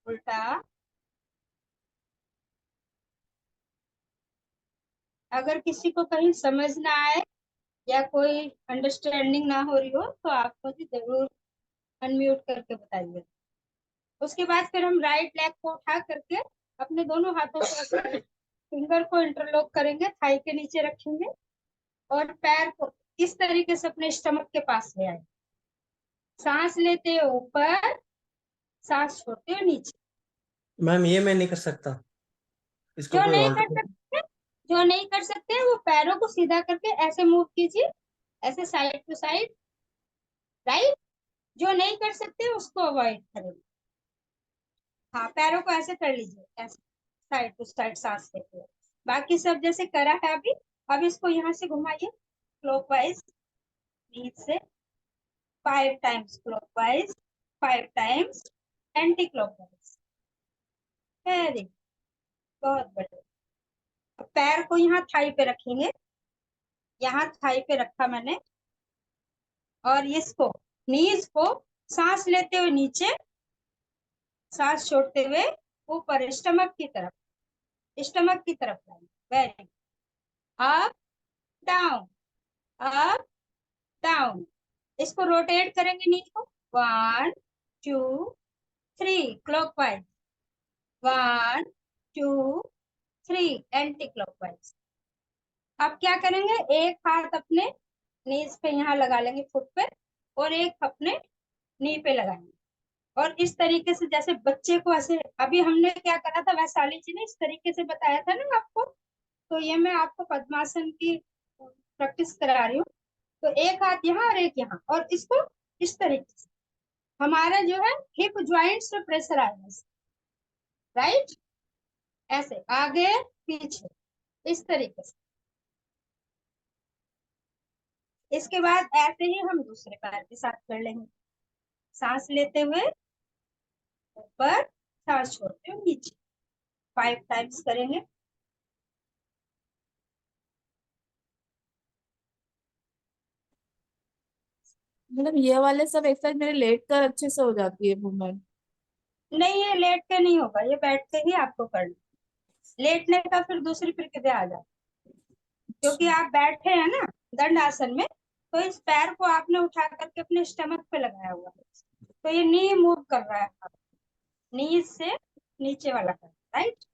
उल्टा। अगर किसी को कहीं समझ ना आए या कोई अंडरस्टैंडिंग ना हो रही हो तो आप मुझे जरूर अनम्यूट करके बताइए। उसके बाद फिर हम राइट लेग को उठा करके अपने दोनों हाथों से फिंगर को इंटरलॉक करेंगे, थाई के नीचे रखेंगे और पैर को इस तरीके से अपने स्टमक के पास ले आए। सांस लेते हो ऊपर, सांस छोड़ते हो नीचे। मैम ये मैं नहीं कर सकता, इसको जो कोई नहीं ऑल्टर कर सकते, जो नहीं कर सकते वो पैरों को सीधा करके ऐसे मूव कीजिए, ऐसे साइड टू साइड, राइट। जो नहीं कर सकते उसको अवॉइड करें। हाँ, पैरों को ऐसे कर लीजिए, ऐसे साइड टू साइड सांस लेते हुए। बाकी सब जैसे करा है अभी। अब इसको यहाँ से घुमाइए क्लॉकवाइज, नीचे से 5 times clockwise, 5 times anti clockwise. Very, बहुत बढ़िया। अब पैर को यहाँ थाई पे रखेंगे, यहाँ थाई पे रखा मैंने, और इसको नीज को सांस लेते हुए नीचे, सांस छोड़ते हुए ऊपर स्टमक की तरफ लाएंगे। Very, up down, up down. इसको रोटेट करेंगे नी को, 1 2 3 क्लॉकवाइज, 1 2 3 एंटी क्लॉकवाइज। अब क्या करेंगे, एक हाथ अपने नीज पे यहाँ लगा लेंगे, फुट पे, और एक अपने नी पे लगाएंगे। और इस तरीके से जैसे बच्चे को ऐसे, अभी हमने क्या करा था वैशाली जी ने इस तरीके से बताया था ना आपको, तो ये मैं आपको पद्मासन की प्रैक्टिस करा रही हूँ। तो एक हाथ यहाँ और एक यहाँ, और इसको इस तरीके से हमारा जो है हिप ज्वाइंट्स पे प्रेशर आएगा, राइट। ऐसे आगे पीछे इस तरीके से। इसके बाद ऐसे ही हम दूसरे पैर के साथ कर लेंगे। सांस लेते हुए ऊपर, सांस छोड़ते हुए नीचे, 5 टाइम्स करेंगे। मतलब ये वाले सब एक्सरसाइज मेरे लेट कर अच्छे से हो जाती है मूवमेंट। नहीं, ये लेट के नहीं होगा, ये बैठ के ही आपको करना। लेटने का फिर दूसरी प्रक्रिया आ जाती है, क्योंकि आप बैठे हैं ना दंड आसन में, तो इस पैर को आपने उठा करके अपने स्टमक पे लगाया हुआ है, तो ये नी मूव कर रहा है, नी से नीचे वाला कर, राइट।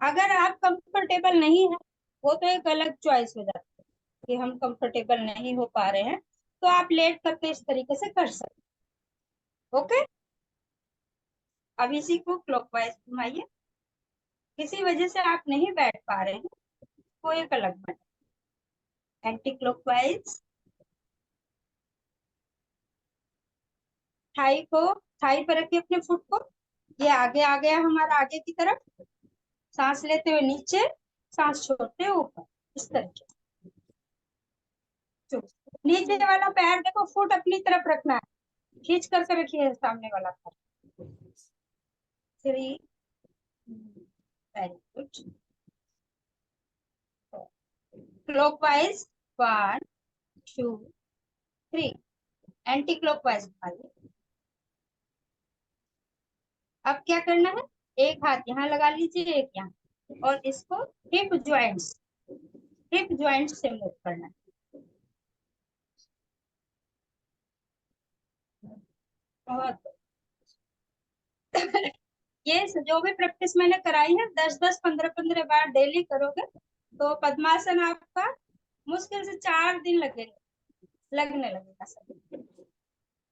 अगर आप कंफर्टेबल नहीं है, वो तो एक अलग चॉइस हो जाती है कि हम कंफर्टेबल नहीं हो पा रहे हैं, तो आप लेट करके इस तरीके से कर सकते। ओके, अब इसी को क्लॉकवाइज घुमाइए। किसी वजह से आप नहीं बैठ पा रहे हैं, वो एक अलग बात। एंटी क्लॉकवाइज, थाई पर रखिए अपने फुट को, ये आगे आ गया हमारा, आगे की तरफ। सांस लेते हुए नीचे, सांस छोड़ते हुए ऊपर, इस तरीके से। नीचे वाला पैर देखो, फुट अपनी तरफ रखना है, खींच करके रखिए सामने वाला पैर। 3, very good. Clockwise, 1 2 3, anti clockwise घुमाइए। अब क्या करना है, एक हाथ यहाँ लगा लीजिए, एक यहाँ, और इसको हिप ज्वाइंट्स से मूव करना है। बहुत ये जो भी प्रैक्टिस मैंने कराई है, 10-10 15-15 बार डेली करोगे तो पद्मासन आपका मुश्किल से 4 दिन लगने लगेगा सब।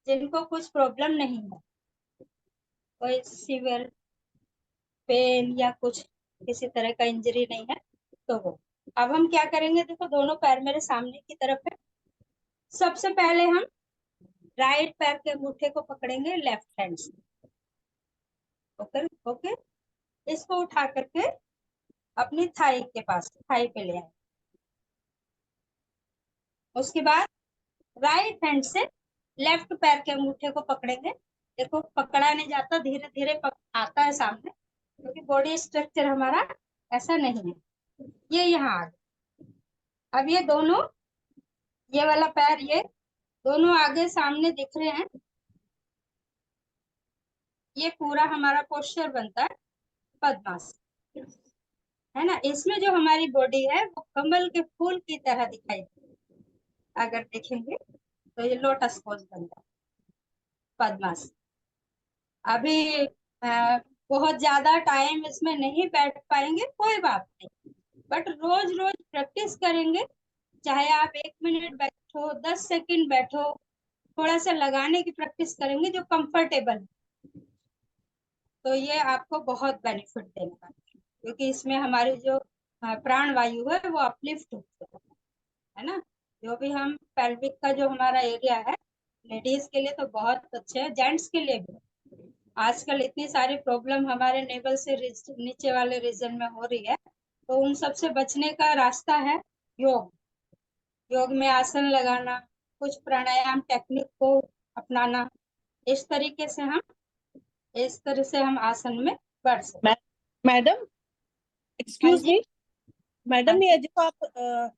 जिनको कुछ प्रॉब्लम नहीं है, कोई सीवियर पेन या कुछ किसी तरह का इंजरी नहीं है, तो वो अब हम क्या करेंगे, देखो दोनों पैर मेरे सामने की तरफ है। सबसे पहले हम राइट पैर के अंगूठे को पकड़ेंगे लेफ्ट हैंड से। ओके ओके, इसको उठा करके अपनी थाई के पास, थाई पे ले आए। उसके बाद राइट हैंड से लेफ्ट पैर के अंगूठे को पकड़ेंगे। देखो पकड़ा नहीं जाता, धीरे धीरे आता है सामने, क्योंकि बॉडी स्ट्रक्चर हमारा ऐसा नहीं है। ये यहाँ आ गया। अब ये दोनों, ये वाला पैर, ये दोनों आगे सामने दिख रहे हैं। ये पूरा हमारा पोस्चर बनता है पद्मासन, है ना। इसमें जो हमारी बॉडी है वो कमल के फूल की तरह दिखाई देती है। अगर देखेंगे तो ये लोटस पोज बनता है पद्मासन। अभी बहुत ज्यादा टाइम इसमें नहीं बैठ पाएंगे, कोई बात नहीं, बट रोज रोज प्रैक्टिस करेंगे। चाहे आप 1 मिनट बैठो, 10 सेकंड बैठो, थोड़ा सा लगाने की प्रैक्टिस करेंगे जो कंफर्टेबल है, तो ये आपको बहुत बेनिफिट देगा, क्योंकि इसमें हमारी जो प्राण वायु है वो अपलिफ्ट होती है ना। जो भी हम पेल्विक का जो हमारा एरिया है, लेडीज के लिए तो बहुत अच्छे है, जेंट्स के लिए भी। आजकल इतनी सारी प्रॉब्लम हमारे नेवल से नीचे वाले रीजन में हो रही है, तो उन सब से बचने का रास्ता है योग। योग में आसन लगाना, कुछ प्राणायाम टेक्निक को अपनाना, इस तरीके से हम आसन में बढ़ सकते हैं। मैडम हाँ एक्सक्यूज जी, मी, हाँ मैडम जी। ये जो आप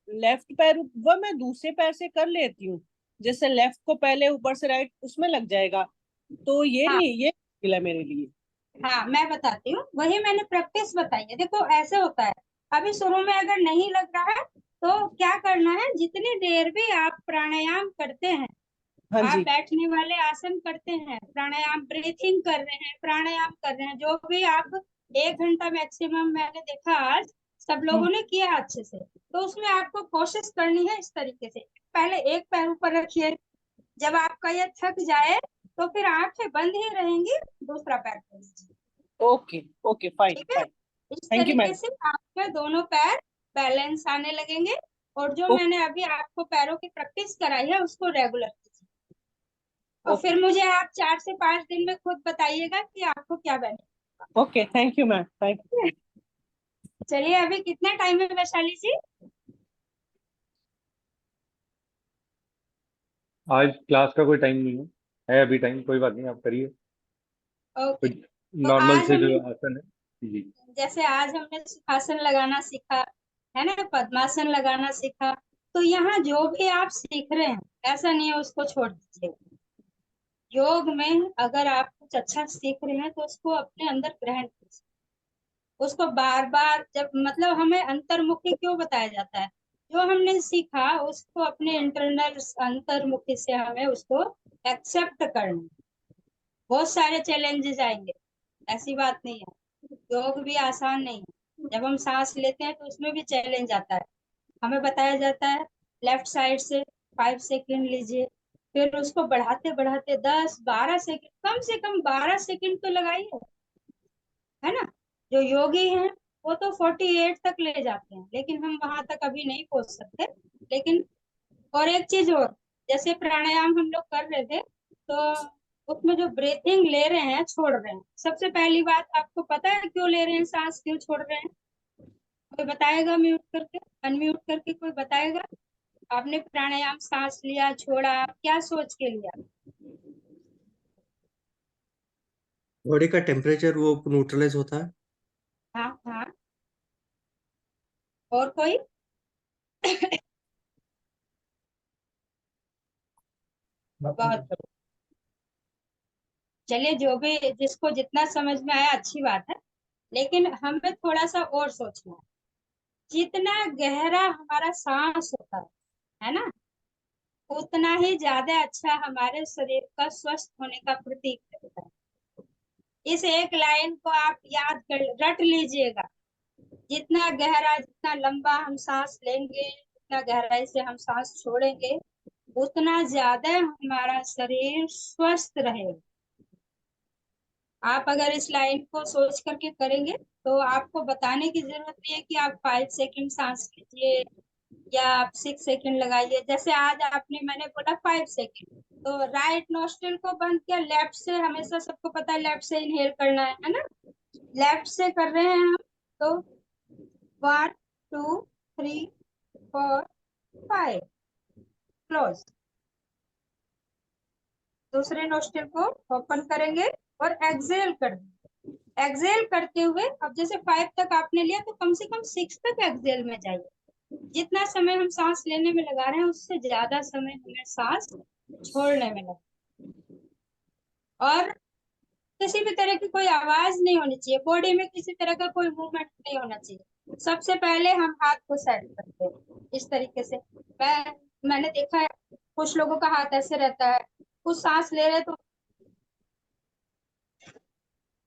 लेफ्ट पैर वो मैं दूसरे पैर से कर लेती हूँ, जैसे लेफ्ट को पहले ऊपर से राइट उसमें लग जाएगा, तो ये हाँ नहीं, ये मुश्किल है मेरे लिए। हाँ, मैं बताती हूँ, वही मैंने प्रैक्टिस बताई है। देखो ऐसे होता है, अभी शुरू में अगर नहीं लग रहा है तो क्या करना है, जितनी देर भी आप प्राणायाम करते हैं, हाँ आप जी। बैठने वाले आसन करते हैं, प्राणायाम ब्रीथिंग कर रहे हैं, प्राणायाम कर रहे हैं, जो भी आप 1 घंटा मैक्सिमम, मैंने देखा आज सब लोगों ने किया अच्छे से, तो उसमें आपको कोशिश करनी है इस तरीके से। पहले एक पैर ऊपर रखिए, जब आपका ये थक जाए तो फिर आंखें बंद ही रहेंगी, दूसरा पैर खोल लीजिए। ओके ओके, फाइन ठीक है, फाइन, इस थैंक यू तरीके मैडम। से आपके दोनों पैर बैलेंस आने लगेंगे। और जो मैंने अभी आपको पैरों की प्रैक्टिस कराई है उसको रेगुलर कीजिए, और फिर मुझे आप 4 से 5 दिन में खुद बताइएगा कि आपको क्या benefit. Okay, thank you ma'am, thank you. चलिए, अभी कितना टाइम है वैशाली जी? आज क्लास का कोई टाइम नहीं है अभी टाइम, कोई बात नहीं, आप करिए ओके, कोई तो नॉर्मल आज से हम, जो आसन है जी। जैसे आज हमने सुखासन लगाना सीखा है ना, पद्मासन लगाना सीखा, तो यहाँ जो भी आप सीख रहे हैं, ऐसा नहीं है उसको छोड़ दीजिए। योग में अगर आप कुछ अच्छा सीख रहे हैं तो उसको अपने अंदर ग्रहण कीजिए, उसको बार बार, जब मतलब हमें अंतर्मुखी क्यों बताया जाता है, जो हमने सीखा उसको अपने इंटरनल अंतर्मुखी से हमें उसको एक्सेप्ट करना है। बहुत सारे चैलेंजेस आएंगे, ऐसी बात नहीं है, योग भी आसान नहीं है। जब हम सांस लेते हैं तो उसमें भी चैलेंज आता है, हमें बताया जाता है लेफ्ट साइड से 5 सेकंड लीजिए, फिर उसको बढ़ाते बढ़ाते 10-12 सेकंड, कम से कम 12 सेकंड तो लगाइए, है ना। जो योगी हैं वो तो 48 तक ले जाते हैं, लेकिन हम वहां तक अभी नहीं पहुंच सकते। लेकिन और एक चीज और, जैसे प्राणायाम हम लोग कर रहे थे, तो उसमें जो ब्रीथिंग ले रहे हैं छोड़ रहे हैं, सबसे पहली बात आपको पता है क्यों ले रहे हैं, सांस क्यों छोड़ रहे हैं? कोई बताएगा? म्यूट करके, अनम्यूट करके कोई बताएगा? आपने प्राणायाम सांस लिया छोड़ा, क्या सोच के लिया? बॉडी का टेम्परेचर वो न्यूट्रलाइज होता है। हाँ हाँ, और कोई? बहुत बढ़िया। चलिए, जो भी जिसको जितना समझ में आया अच्छी बात है, लेकिन हमें थोड़ा सा और सोचना है। जितना गहरा हमारा सांस होता है ना, उतना ही ज्यादा अच्छा हमारे शरीर का स्वस्थ होने का प्रतीक होता है। इस एक लाइन को आप याद कर, रट लीजिएगा। जितना गहरा, जितना लंबा हम सांस लेंगे, जितना गहराई से हम सांस छोड़ेंगे, उतना ज्यादा हमारा शरीर स्वस्थ रहेगा। आप अगर इस लाइन को सोच करके करेंगे तो आपको बताने की जरूरत नहीं है कि आप 5 सेकंड सांस लीजिए या आप 6 सेकंड लगाइए। जैसे आज आपने मैंने बोला 5 सेकंड, तो राइट नोस्ट्रिल को बंद किया, लेफ्ट से हमेशा सबको पता है लेफ्ट से इनहेल करना है ना, लेफ्ट से कर रहे हैं हम। तो 1 2 3 4 5 क्लोज। दूसरे नोस्ट्रिल को ओपन करेंगे और एक्सेल कर देंगे। एक्सेल करते हुए अब जैसे 5 तक आपने लिया तो कम से कम 6 तक एक्सेल में जाइए। जितना समय हम सांस लेने में लगा रहे हैं उससे ज्यादा समय हमें सांस छोड़ने में लगा। और किसी भी तरह की कोई आवाज नहीं होनी चाहिए, बॉडी में किसी तरह का कोई मूवमेंट नहीं होना चाहिए। सबसे पहले हम हाथ को सेट करते हैं इस तरीके से। मैंने देखा है कुछ लोगों का हाथ ऐसे रहता है, कुछ सांस ले रहे तो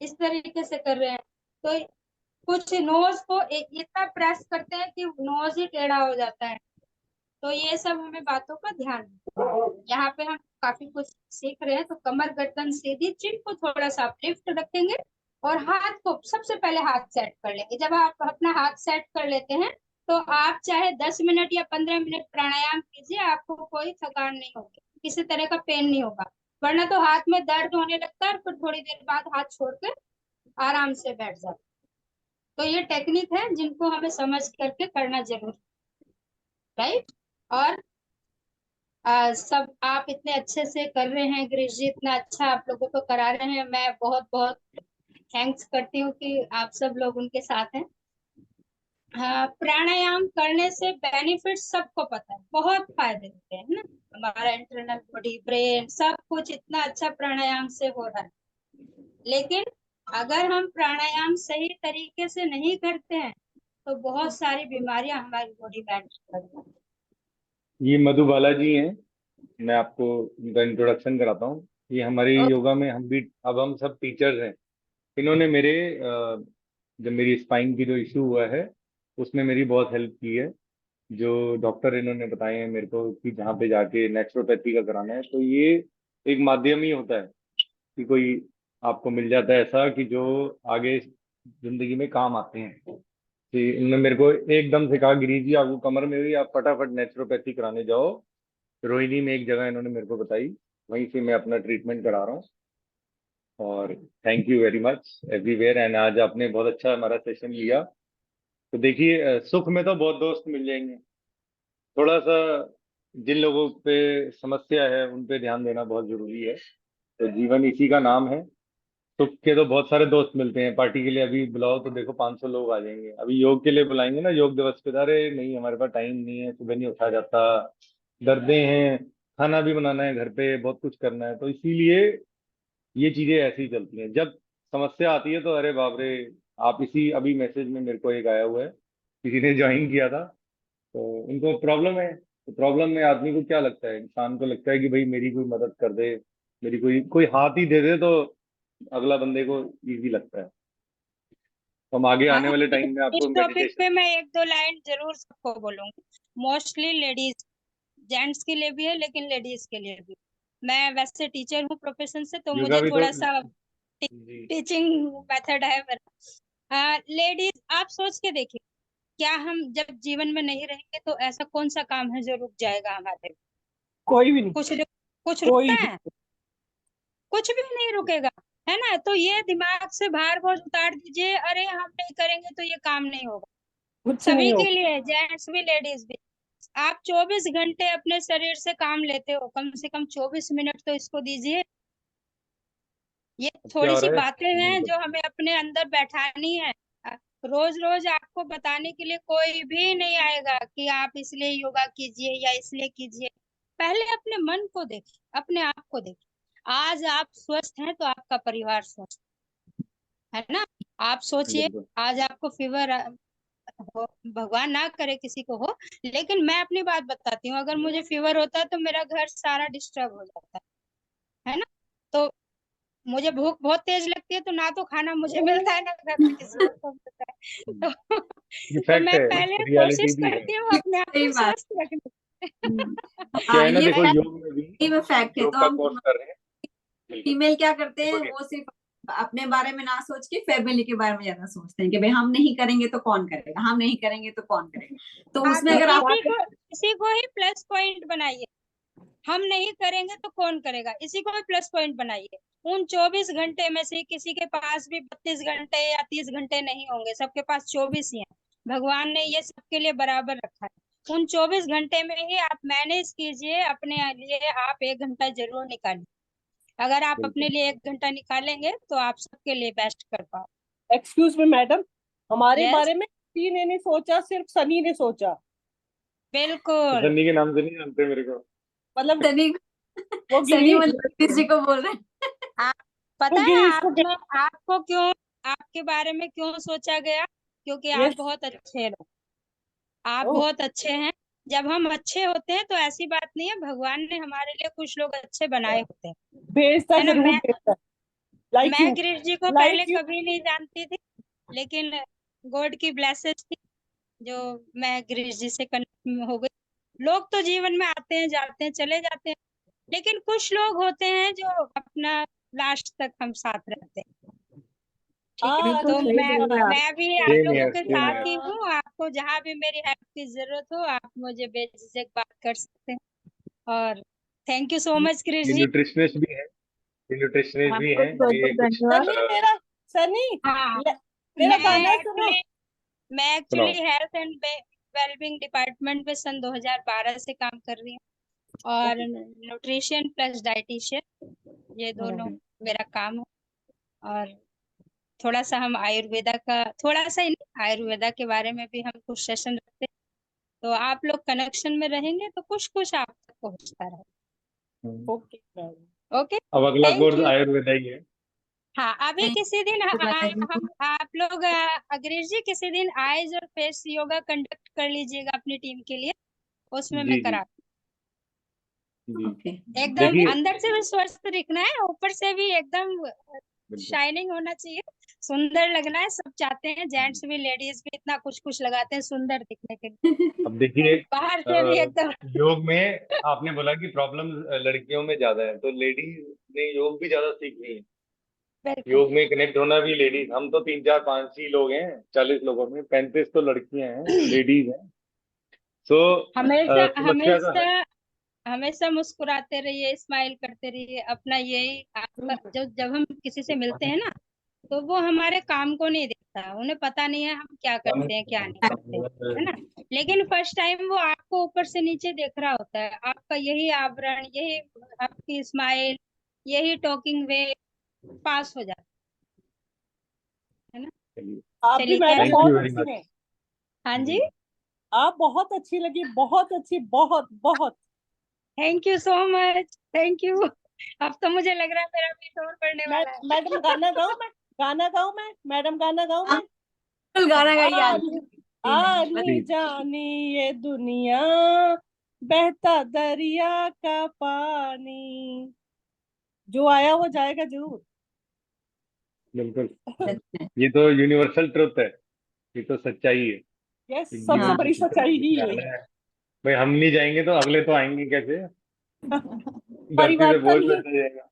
इस तरीके से कर रहे हैं, तो कुछ नोज को इतना प्रेस करते हैं कि नोज ही टेढ़ा हो जाता है। तो ये सब हमें बातों का ध्यान रखना है। यहाँ पे हम काफी कुछ सीख रहे हैं। तो कमर गर्दन सीधी, चिन को थोड़ा सा लिफ्ट रखेंगे और हाथ को सबसे पहले हाथ सेट कर लेंगे। जब आप अपना हाथ सेट कर लेते हैं तो आप चाहे 10 मिनट या 15 मिनट प्राणायाम कीजिए, आपको कोई थकान नहीं होगी, किसी तरह का पेन नहीं होगा। वरना तो हाथ में दर्द होने लगता है, फिर थोड़ी देर बाद हाथ छोड़ के आराम से बैठ जाते। तो ये टेक्निक है जिनको हमें समझ करके करना जरूरी, राइट। और सब आप इतने अच्छे से कर रहे हैं, गिरीश जी इतना अच्छा आप लोगों को करा रहे हैं। मैं बहुत बहुत थैंक्स करती हूँ कि आप सब लोग उनके साथ हैं। प्राणायाम करने से बेनिफिट सबको पता है, बहुत फायदे होते हैं ना। हमारा इंटरनल बॉडी, ब्रेन, सब कुछ इतना अच्छा प्राणायाम से हो रहा है। लेकिन अगर हम प्राणायाम सही तरीके से नहीं करते हैं तो बहुत सारी बीमारियां हमारी बॉडी में एंटर कर जाती हैं। ये मधु बालाजी हैं, मैं आपको इनका इंट्रोडक्शन कराता हूँ। ये हमारी योगा में अब हम सब टीचर्स हैं। इन्होंने मेरे जब मेरी स्पाइन की जो इशू हुआ है उसमें मेरी बहुत हेल्प की है। जो डॉक्टर इन्होंने बताए हैं मेरे को कि जहाँ पे जाके नेचुरोपैथी का कराना है, तो ये एक माध्यम ही होता है कि कोई आपको मिल जाता है ऐसा कि जो आगे जिंदगी में काम आते हैं। कि इन्होंने मेरे को एकदम से कहा, गिरीश जी आपको कमर में हुई, आप फटाफट नेचुरोपैथी कराने जाओ। रोहिणी में एक जगह इन्होंने मेरे को बताई, वहीं से मैं अपना ट्रीटमेंट करा रहा हूँ। और thank you very much everywhere. And आज आपने बहुत अच्छा हमारा सेशन लिया। तो देखिए, सुख में तो बहुत दोस्त मिल जाएंगे, थोड़ा सा जिन लोगों पे समस्या है उन पे ध्यान देना बहुत जरूरी है। तो जीवन इसी का नाम है। सुख के तो बहुत सारे दोस्त मिलते हैं, पार्टी के लिए अभी बुलाओ तो देखो 500 लोग आ जाएंगे। अभी योग के लिए बुलाएंगे ना, योग दिवस पे, अरे नहीं हमारे पास टाइम नहीं है, सुबह नहीं उठा जाता, दर्दे हैं, खाना भी बनाना है घर पे, बहुत कुछ करना है। तो इसीलिए ये चीजें ऐसी ही चलती हैं। जब समस्या आती है तो अरे बाप रे। आप इसी अभी मैसेज में मेरे को एक आया हुआ है, किसी ने ज्वाइन किया था, तो उनको प्रॉब्लम है। तो प्रॉब्लम में आदमी को क्या लगता है, इंसान को लगता है कि भाई मेरी कोई मदद कर दे, मेरी कोई कोई हाथ ही दे दे तो अगला बंदे को इजी लगता है। तो हम आगे आने हाँ, वाले टाइम में इस आपको टॉपिक मेडिटेशन। पे मैं एक दो लाइन जरूर सबको बोलूंगी। मोस्टली लेडीज, जेंट्स के लिए भी है लेकिन लेडीज के लिए भी। मैं वैसे टीचर हूँ प्रोफेशन से, तो योगा मुझे भी तो थोड़ा सा जी। टीचिंग मेथड है मेरा। लेडीज आप सोच के देखिए, क्या हम जब जीवन में नहीं रहेंगे तो ऐसा कौन सा काम है जो रुक जाएगा हमारे? कोई भी नहीं, कुछ कोई रुकता है? कुछ भी नहीं रुकेगा, है ना। तो ये दिमाग से भार बोझ उतार दीजिए, अरे हम नहीं करेंगे तो ये काम नहीं होगा। कुछ नहीं सभी हो। के लिए, जेंट्स भी लेडीज भी। आप 24 घंटे अपने शरीर से काम लेते हो, कम से कम 24 मिनट तो इसको दीजिए। ये क्या थोड़ी हो सी रहा है बातें हैं जो हमें अपने अंदर बैठानी है। रोज रोज आपको बताने के लिए कोई भी नहीं आएगा कि आप इसलिए योगा कीजिए या इसलिए कीजिए। पहले अपने मन को देखिए, अपने आप को देखिए। आज आप स्वस्थ हैं तो आपका परिवार स्वस्थ है ना। आप सोचिए, बिल्कुल। आज आपको फीवर हो, भगवान ना करे किसी को हो, लेकिन मैं अपनी बात बताती हूँ, अगर मुझे फीवर होता है तो मेरा घर सारा डिस्टर्ब हो जाता है ना। तो मुझे भूख बहुत तेज लगती है, तो ना तो खाना मुझे मिलता है ना घर में किसी और को मिलता है। ये तो फैक्ट मैं है, पहले रियलिटी कोशिश भी है। करती हूँ अपने आप सही को बात। स्वस्थ रखने की। क्या है ना, ये देखो फैक्ट, योग में भी ये फैक्ट है। योग तो का हम कोर्स कर रहे हैं। बिल्कुल। फीमेल क्या करते हैं, देखो वो सिर्फ अपने बारे में ना सोच के फैमिली के बारे में ज्यादा सोचते हैं कि भाई हम नहीं करेंगे तो कौन करेगा, हम नहीं करेंगे तो कौन करेगा। तो हाँ, उसमें तो अगर आप इसी को ही प्लस पॉइंट बनाइए। हम नहीं करेंगे तो कौन करेगा, इसी को भी प्लस पॉइंट बनाइए। उन 24 घंटे में से किसी के पास भी 32 घंटे या 30 घंटे नहीं होंगे, सबके पास 24 ही हैं। भगवान ने ये सबके लिए बराबर रखा है। उन 24 घंटे में ही आप मैनेज कीजिए, अपने लिए आप 1 घंटा जरूर निकालिए। अगर आप अपने लिए 1 घंटा निकालेंगे तो आप सबके लिए बेस्ट कर पाओ। एक्सक्यूज मी मैडम, हमारे Yes. बारे में किसी ने नहीं सोचा, सिर्फ सनी ने सोचा। बिल्कुल। सन्नी के नाम से नहीं जानते मेरे को। मतलब सनी वो सनी गिरीश मतलब गिरीश जी को बोल रहे हैं। आप वो पता है गिरीश को आपने आपको क्यों, आपके बारे में क्यों सोचा गया? क्योंकि आप यस बहुत अच्छे लोग, आप ओह बहुत अच्छे हैं। जब हम अच्छे होते हैं तो ऐसी बात नहीं है, भगवान ने हमारे लिए कुछ लोग अच्छे बनाए होते हैं, भेजता है ना। जरूर भेजता, लाइक मैं यू गिरीश जी को पहले लाइक यू। कभी नहीं जानती थी, लेकिन गॉड की ब्लेसेस थी जो मैं गिरीश जी से कनेक्ट हो गई। लोग तो जीवन में आते हैं, जाते हैं, चले जाते हैं, लेकिन कुछ लोग होते हैं जो अपना लास्ट तक हम साथ रहते हैं। ठीक है, हाँ तो बिल्कुल सही बोल रहे हैं आप। मैं भी आप सेम लोगों ईयर के सेम साथ ईयर। ही हूँ। आपको जहाँ भी मेरी हेल्प की जरूरत हो आप मुझे बेझिझक बात कर सकते हैं। और thank you so much Krish ये जी। न्यूट्रिशनिस्ट भी है, ये न्यूट्रिशनिस्ट भी आपको हैं, बहुत ये बहुत कुछ धन्यवाद। सनी मेरा, सनी हाँ, मेरा मैं गाना सुनो। एक्चुअली मैं सुनाओ। Actually health and wellbeing department में सन 2012 से काम कर रही हूँ, और न्यूट्रिशन प्लस डाइटिशियन, ये दोनों मेरा काम है। और थोड़ा सा हम आयुर्वेदा का, थोड़ा सा ही नहीं, आयुर्वेदा के बारे में भी हम कुछ सेशन रखते हैं। तो आप लोग कनेक्शन में रहेंगे तो कुछ कुछ आप तक पहुंचता रहे। ओके ओके, अब अगला थैंक कोर्स यू। आयुर्वेदा ही है। हाँ, अभी किसी दिन Thank you. हम आप लोग अग्रेश जी किसी दिन आइज और फेस योगा कंडक्ट कर लीजिएगा अपनी टीम के लिए, उसमें मैं जी जी करा। जी। ओके एकदम देखिए अंदर से भी स्वस्थ दिखना है, ऊपर से भी एकदम बिल्कुल। शाइनिंग होना चाहिए, सुंदर लगना है। सब चाहते हैं, जेंट्स भी लेडीज भी इतना कुछ कुछ लगाते हैं सुंदर दिखने के लिए, अब देखिए बाहर से भी एकदम। योग में आपने बोला कि प्रॉब्लम लड़कियों में ज्यादा है, तो लेडीज ने योग भी ज्यादा सीखनी है। बिल्कुल। योग में कनेक्ट होना भी लेडीज, हम तो 3 4 5 ही लोग हैं 40 लोगों में, 35 तो लड़कियां हैं, लेडीज हैं। सो हमेशा समस्या का हमेशा है। हमेशा मुस्कुराते रहिए, स्माइल करते रहिए। अपना यही आपका, जब हम किसी से मिलते हैं ना, तो वो हमारे काम को नहीं देखता, उन्हें पता नहीं है हम क्या करते हैं क्या नहीं करते हैं, है ना। लेकिन फर्स्ट टाइम वो आपको ऊपर से नीचे देख रहा होता है, आपका यही आवरण, यही आपकी स्माइल, यही टॉकिंग वे पास हो जाता है ना। चलिए, आप भी चलिए, मैडम थैंक कैसा? यू बहुत वेरी अच्छी मच। हैं। हाँ जी, आप बहुत अच्छी लगी, बहुत अच्छी, बहुत बहुत। Thank you so much, thank you. अब तो मुझे लग रहा है मेरा भी शोर पड़ने मैं वाला है। मैडम गाना गाऊं मैं, गाना गाऊं मैं मैडम, गाना गाऊं मैं। बिल्कुल गाना गाइए आज। आनी आनी प्लीज। जानी ये दुनिया, बहता दरिया का पानी, जो आया वो जाएगा जरूर। बिल्कुल, ये तो यूनिवर्सल ट्रुथ है, ये तो सच्चाई है यस, कि सबसे जीवन हाँ में बड़ी जितना सच्चाई ही कुछ है। आना है, भाई हम नहीं जाएंगे तो अगले तो आएंगे कैसे? धरती पे बोझ परिवर्तन ही, बैठा जाएगा।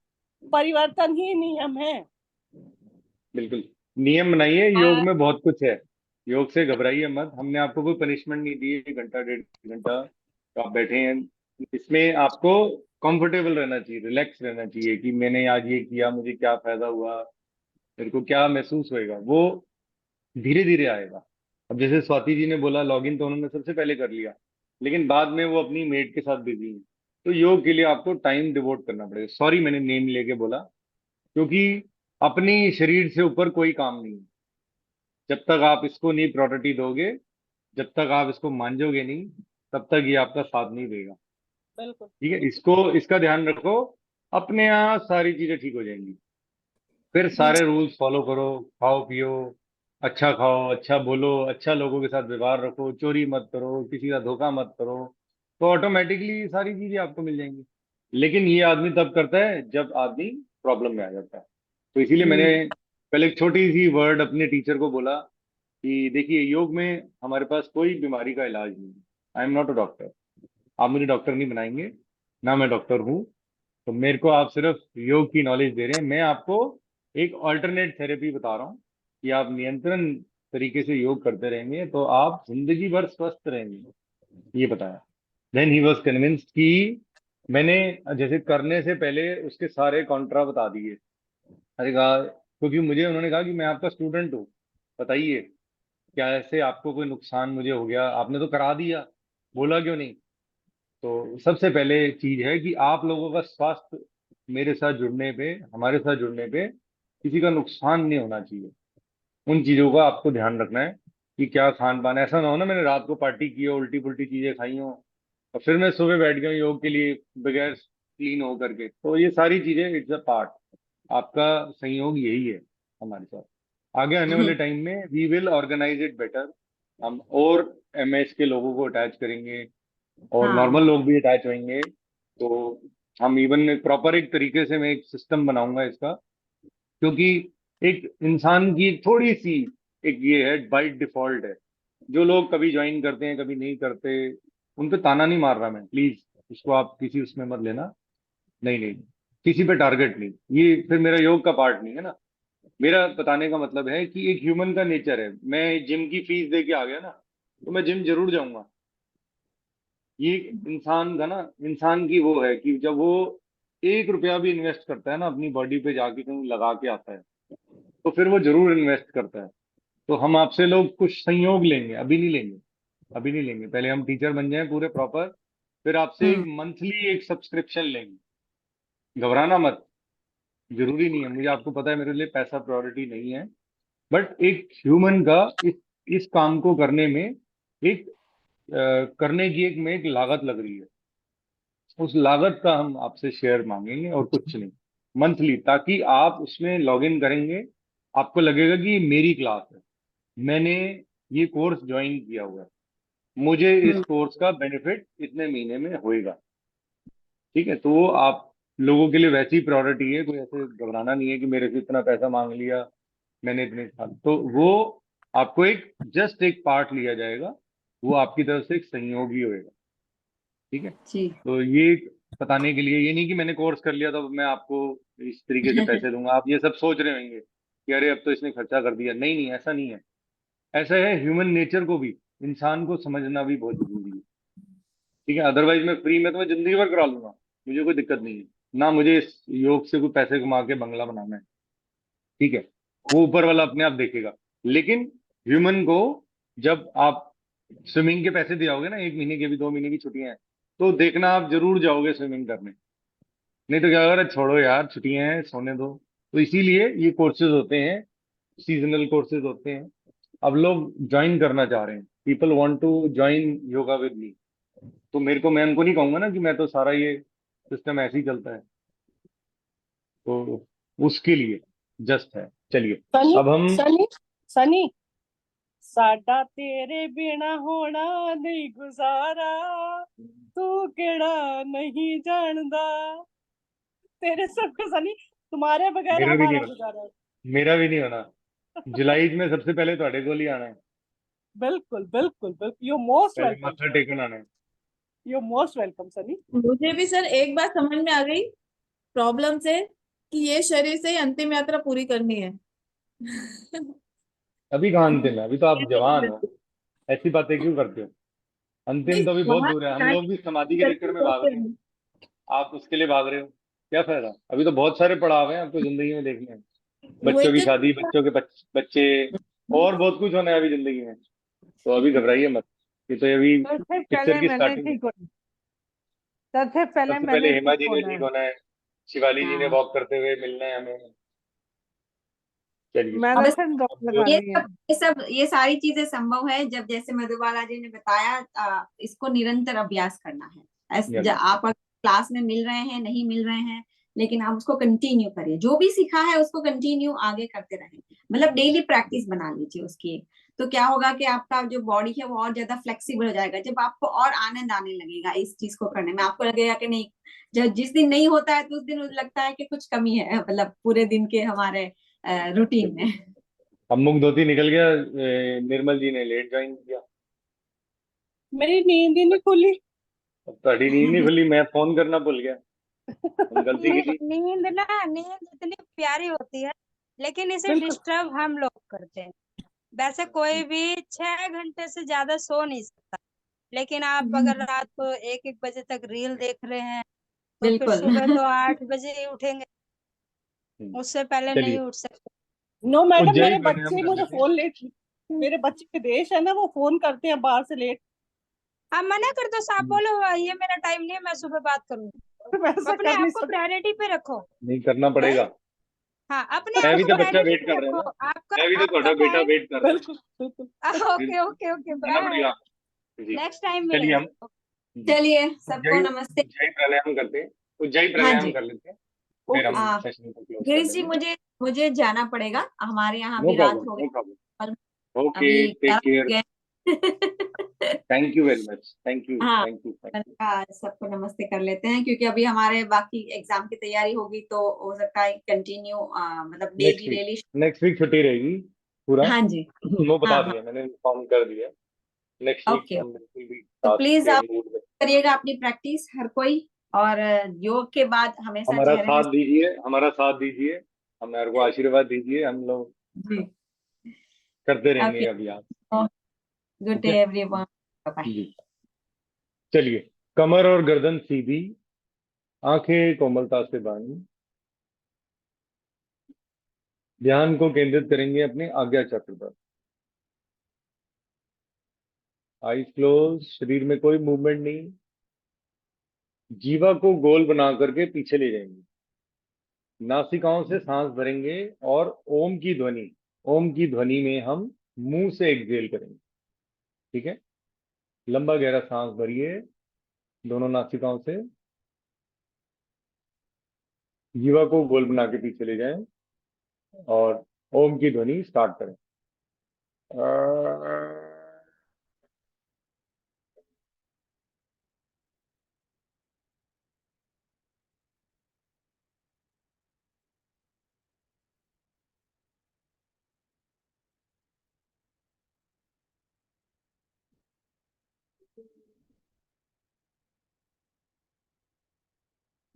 परिवर्तन ही नियम है। बिल्कुल, नियम बनाइए। योग हाँ, में बहुत कुछ है, योग से घबराइए मत। हमने आपको कोई पनिशमेंट नहीं दी है, 1 घंटा 1.5 घंटा तो आप बैठे हैं। इसमें आपको कंफर्टेबल रहना चाहिए, रिलैक्स रहना चाहिए कि मैंने आज ये किया, मुझे क्या फायदा हुआ, मेरे को क्या महसूस होएगा, वो धीरे धीरे आएगा। अब जैसे स्वाति जी ने बोला, लॉगिन तो उन्होंने सबसे पहले कर लिया, लेकिन बाद में वो अपनी मेट के साथ बिजी है। तो योग के लिए आपको टाइम डिवोट करना पड़ेगा। सॉरी मैंने नेम लेके बोला, क्योंकि अपनी शरीर से ऊपर कोई काम नहीं है। जब तक आप इसको नहीं प्रायोरिटी दोगे, जब तक आप इसको मांझोगे नहीं, तब तक ये आपका साथ नहीं देगा। बिल्कुल। ठीक है, इसको, इसका ध्यान रखो, अपने यहाँ सारी चीजें ठीक हो जाएंगी। फिर सारे रूल्स फॉलो करो, खाओ पियो, अच्छा खाओ, अच्छा बोलो, अच्छा लोगों के साथ व्यवहार रखो, चोरी मत करो, किसी का धोखा मत करो, तो ऑटोमेटिकली सारी चीजें आपको मिल जाएंगी। लेकिन ये आदमी तब करता है जब आदमी प्रॉब्लम में आ जाता है। तो इसीलिए मैंने पहले एक छोटी सी वर्ड अपने टीचर को बोला कि देखिए, योग में हमारे पास कोई बीमारी का इलाज नहीं है। आई एम नॉट अ डॉक्टर, आप मुझे डॉक्टर नहीं बनाएंगे, ना मैं डॉक्टर हूँ। तो मेरे को आप सिर्फ योग की नॉलेज दे रहे हैं, मैं आपको एक अल्टरनेट थेरेपी बता रहा हूँ कि आप नियंत्रण तरीके से योग करते रहेंगे तो आप जिंदगी भर स्वस्थ रहेंगे, ये बताया। देन ही वॉज कन्विंस्ड कि मैंने जैसे करने से पहले उसके सारे कॉन्ट्रा बता दिए। अरे कहा, क्योंकि मुझे उन्होंने कहा कि मैं आपका स्टूडेंट हूँ, बताइए क्या ऐसे आपको कोई नुकसान मुझे हो गया, आपने तो करा दिया, बोला क्यों नहीं। तो सबसे पहले चीज है कि आप लोगों का स्वास्थ्य मेरे साथ जुड़ने पे, हमारे साथ जुड़ने पे किसी का नुकसान नहीं होना चाहिए। उन चीजों का आपको ध्यान रखना है कि क्या खान पान, ऐसा ना हो ना मैंने रात को पार्टी की हो, उल्टी पुल्टी चीजें खाई हो और फिर मैं सुबह बैठ गया हूँ योग के लिए बगैर क्लीन हो करके। तो ये सारी चीजें इट्स अ पार्ट, आपका संयोग यही है हमारे साथ। आगे आने वाले टाइम में we will organise it better. हम और एमएस के लोगों को अटैच करेंगे और हाँ नॉर्मल लोग भी अटैच होंगे। तो हम इवन प्रॉपर एक तरीके से मैं एक सिस्टम बनाऊंगा इसका, क्योंकि एक इंसान की थोड़ी सी एक ये है बाय डिफॉल्ट है, जो लोग कभी ज्वाइन करते हैं कभी नहीं करते, उन पे ताना नहीं मार रहा मैं, प्लीज इसको आप किसी उसमें मत लेना। नहीं नहीं, किसी पे टारगेट नहीं, ये फिर मेरा योग का पार्ट नहीं है ना। मेरा बताने का मतलब है कि एक ह्यूमन का नेचर है, मैं जिम की फीस दे के आ गया ना तो मैं जिम जरूर जाऊंगा। ये इंसान का ना, इंसान की वो है कि जब वो 1 रुपया भी इन्वेस्ट करता है ना अपनी बॉडी पे जाके कहीं लगा के आता है तो फिर वो जरूर इन्वेस्ट करता है। तो हम आपसे लोग कुछ संयोग लेंगे, अभी नहीं लेंगे, अभी नहीं लेंगे, पहले हम टीचर बन जाएं पूरे प्रॉपर, फिर आपसे एक मंथली एक सब्सक्रिप्शन लेंगे। घबराना मत, जरूरी नहीं है, मुझे आपको पता है मेरे लिए पैसा प्रायोरिटी नहीं है, बट एक ह्यूमन का इस काम को करने में एक करने की एक में एक लागत लग रही है, उस लागत का हम आपसे शेयर मांगेंगे और कुछ नहीं, मंथली, ताकि आप उसमें लॉग इन करेंगे, आपको लगेगा कि ये मेरी क्लास है, मैंने ये कोर्स ज्वाइन किया हुआ है, मुझे इस कोर्स का बेनिफिट इतने महीने में होएगा। ठीक है, तो वो आप लोगों के लिए वैसी प्रायोरिटी है, कोई ऐसे घबराना नहीं है कि मेरे से इतना पैसा मांग लिया मैंने इतने साल, तो वो आपको एक जस्ट एक पार्ट लिया जाएगा, वो आपकी तरफ से एक सहयोगी होएगा। ठीक है, जी तो ये बताने के लिए, ये नहीं कि मैंने कोर्स कर लिया तो मैं आपको इस तरीके से पैसे दूंगा, आप ये सब सोच रहे होंगे कि अरे अब तो इसने खर्चा कर दिया, नहीं नहीं ऐसा नहीं है। ऐसा है, ह्यूमन नेचर को भी, इंसान को समझना भी बहुत जरूरी है। ठीक है, अदरवाइज मैं फ्री में तो मैं जिंदगी भर करा लूंगा, मुझे कोई दिक्कत नहीं है ना, मुझे इस योग से कोई पैसे कमा के बंगला बनाना है। ठीक है, वो ऊपर वाला अपने आप देखेगा, लेकिन ह्यूमन को जब आप स्विमिंग के पैसे दियाओगे ना, 1 महीने की भी 2 महीने की छुट्टियां हैं, तो देखना आप जरूर जाओगे स्विमिंग करने, नहीं तो क्या अगर छोड़ो यार छुट्टियां हैं सोने दो। तो इसीलिए ये कोर्सेज होते हैं, सीजनल कोर्सेज होते हैं। अब लोग ज्वाइन करना चाह रहे हैं, people want to join yoga with me, तो मेरे को, मैं उनको नहीं कहूंगा ना कि मैं तो सारा ये सिस्टम ऐसे ही चलता है, तो उसके लिए जस्ट है। चलिए सनी अब हम सनी सनी साडा तेरे बिना होना नहीं गुजारा, तू केड़ा नहीं जानदा, तेरे सबको सनी तुम्हारे बगैर मेरा भी नहीं हमारा होना, गुजारा है। मेरा भी नहीं होना, जुलाई में सबसे पहले ਤੁਹਾਡੇ ਕੋਲ ही आना है, बिल्कुल बिल्कुल बिल्कुल, यू मोस्ट पहले वेलकम, माथा टेकन आना है। You most welcome Sunny. मुझे भी सर एक बात समझ में आ गई प्रॉब्लम से कि ये शरीर से ही अंतिम यात्रा पूरी करनी है। अभी कहाँ अंतिम है, अभी तो आप जवान हो, ऐसी बातें क्यों करते हो, अंतिम नहीं तो अभी बहुत वहां दूर है, हम जाने लोग भी समाधि के की चक्कर में भाग सोचते रहे हैं, हैं। आप उसके लिए भाग रहे हो, क्या फायदा, अभी तो बहुत सारे पड़ाव हैं आपको जिंदगी में देखने हैं, वही बच्चों की तो शादी, बच्चों के बच्चे और बहुत कुछ होना है अभी जिंदगी में, तो अभी घबराइए मत, ये तो अभी सबसे पिक्चर पहले की मैंने स्टार्टिंग है। ठीक होना, सबसे पहले सबसे पहले मैंने हेमा ठीक जी ने होना ठीक है। होना है, शिवाली जी ने हाँ वॉक करते हुए मिलना है हमें। चलिए अब मैराथन दौड़ अब लगानी है। ये सारी चीजें संभव है जब, जैसे मधुबाला जी ने बताया, इसको निरंतर अभ्यास करना है। आप अगर क्लास में मिल रहे हैं, नहीं मिल रहे हैं, लेकिन आप उसको कंटिन्यू करिए, जो भी सीखा है उसको कंटिन्यू आगे करते रहें, मतलब डेली प्रैक्टिस बना लीजिए उसकी। तो क्या होगा कि आपका जो बॉडी है वो और ज्यादा फ्लेक्सिबल हो जाएगा, जब आपको और आनंद आने लगेगा इस चीज को करने में, आपको लगेगा कि नहीं, जब जिस दिन नहीं होता है तो उस दिन लगता है कि कुछ कमी है, मतलब पूरे दिन के हमारे रूटीन में। अब मुख धोती निकल गया, निर्मल जी ने लेट ज्वाइन किया, मेरी नींद ही नहीं खुली। अब ਤੁਹਾਡੀ नींद नहीं खुली, मैं फोन करना भूल गया, हम गलती की थी। नींद ना, नींद इतनी प्यारी होती है, लेकिन इसे बिल्कुल। डिस्टर्ब हम लोग करते हैं। वैसे कोई भी 6 घंटे से ज्यादा सो नहीं सकता, लेकिन आप अगर रात को 1-1 बजे तक रील देख रहे हैं तो फिर बिल्कुल। सुबह तो 8 बजे ही उठेंगे, हम्म, उससे पहले नहीं चलिए उठ सकते। नो मैडम, उज्जयी मेरे प्राणायाम बच्चे कर मुझे लेते हैं। फोन लेट, मेरे बच्चे विदेश है ना, वो फोन करते हैं बाहर से लेट। आप मना कर दो, साफ बोलो ये मेरा टाइम नहीं है, मैं सुबह बात करूंगी। वैसा अपने कर नहीं आप को सकते। प्रायोरिटी पे रखो। नहीं करना पड़ेगा। हाँ, अपने मैं आप भी को तो बच्चा प्रायोरिटी वेट पे कर रहे हैं रखो। ना, आपका मैं भी तो आपका थोड़ा बेटा टाइम। वेट कर रहा है। बिल्कुल बिल्कुल। ओके ओके ओके, करना बाय। पड़ेगा जी। नेक्स्ट टाइम चलिए मिलेंगे। हम जी चलिए सबको उज्जयी नमस्ते। उज्जयी प्राणायाम करते हैं, उज्जयी हाँ प्राणायाम जी। कर लेते हैं, फिर हम आ, सेशन को क्लोज कर गिरीश जी, देंगे। मुझे मुझे जाना पड़ेगा, हमारे यहाँ नो भी रात प्रॉब्लम, हो नो गई प्रॉब्लम। और ओके, अभी टेक 11 केयर। हो गए। Thank you very much, thank you, हाँ, थैंक यू, थैंक यू। सबको नमस्ते कर लेते हैं, क्योंकि अभी हमारे बाकी एग्जाम की तैयारी होगी, तो हो सकता है कंटिन्यू मतलब next daily week, daily. Next week छुट्टी रहेगी पूरा। हाँ जी। वो हाँ बता हाँ। दिया मैंने, इन्फॉर्म कर दिया। नेक्स्ट वीक ओके, हम बिल्कुल भी तो साथ प्लीज के आप मूड में। करिएगा अपनी प्रैक्टिस हर कोई, और योग के बाद हमेशा हमारा चेहरे में। साथ दीजिए, हमारा साथ दीजिए, हमारे को आशीर्वाद दीजिए, हम लोग जी। करते रहेंगे ओके, अभी आप। गुड ठीक डे है एवरीवन, बाय। जी। चलिए, कमर और गर्दन सीधी, आंखें कोमलता से बांधी, ध्यान को केंद्रित करेंगे अपने आज्ञा चक्र पर। आईज क्लोज, शरीर में कोई मूवमेंट नहीं, जीवा को गोल बना करके पीछे ले जाएंगे, नासिकाओं से सांस भरेंगे और ओम की ध्वनि में हम मुंह से एक्सहेल करेंगे। ठीक है, लंबा गहरा सांस भरिए दोनों नासिकाओं से, जीवा को गोल बना के पीछे ले जाएं और ओम की ध्वनि स्टार्ट करें।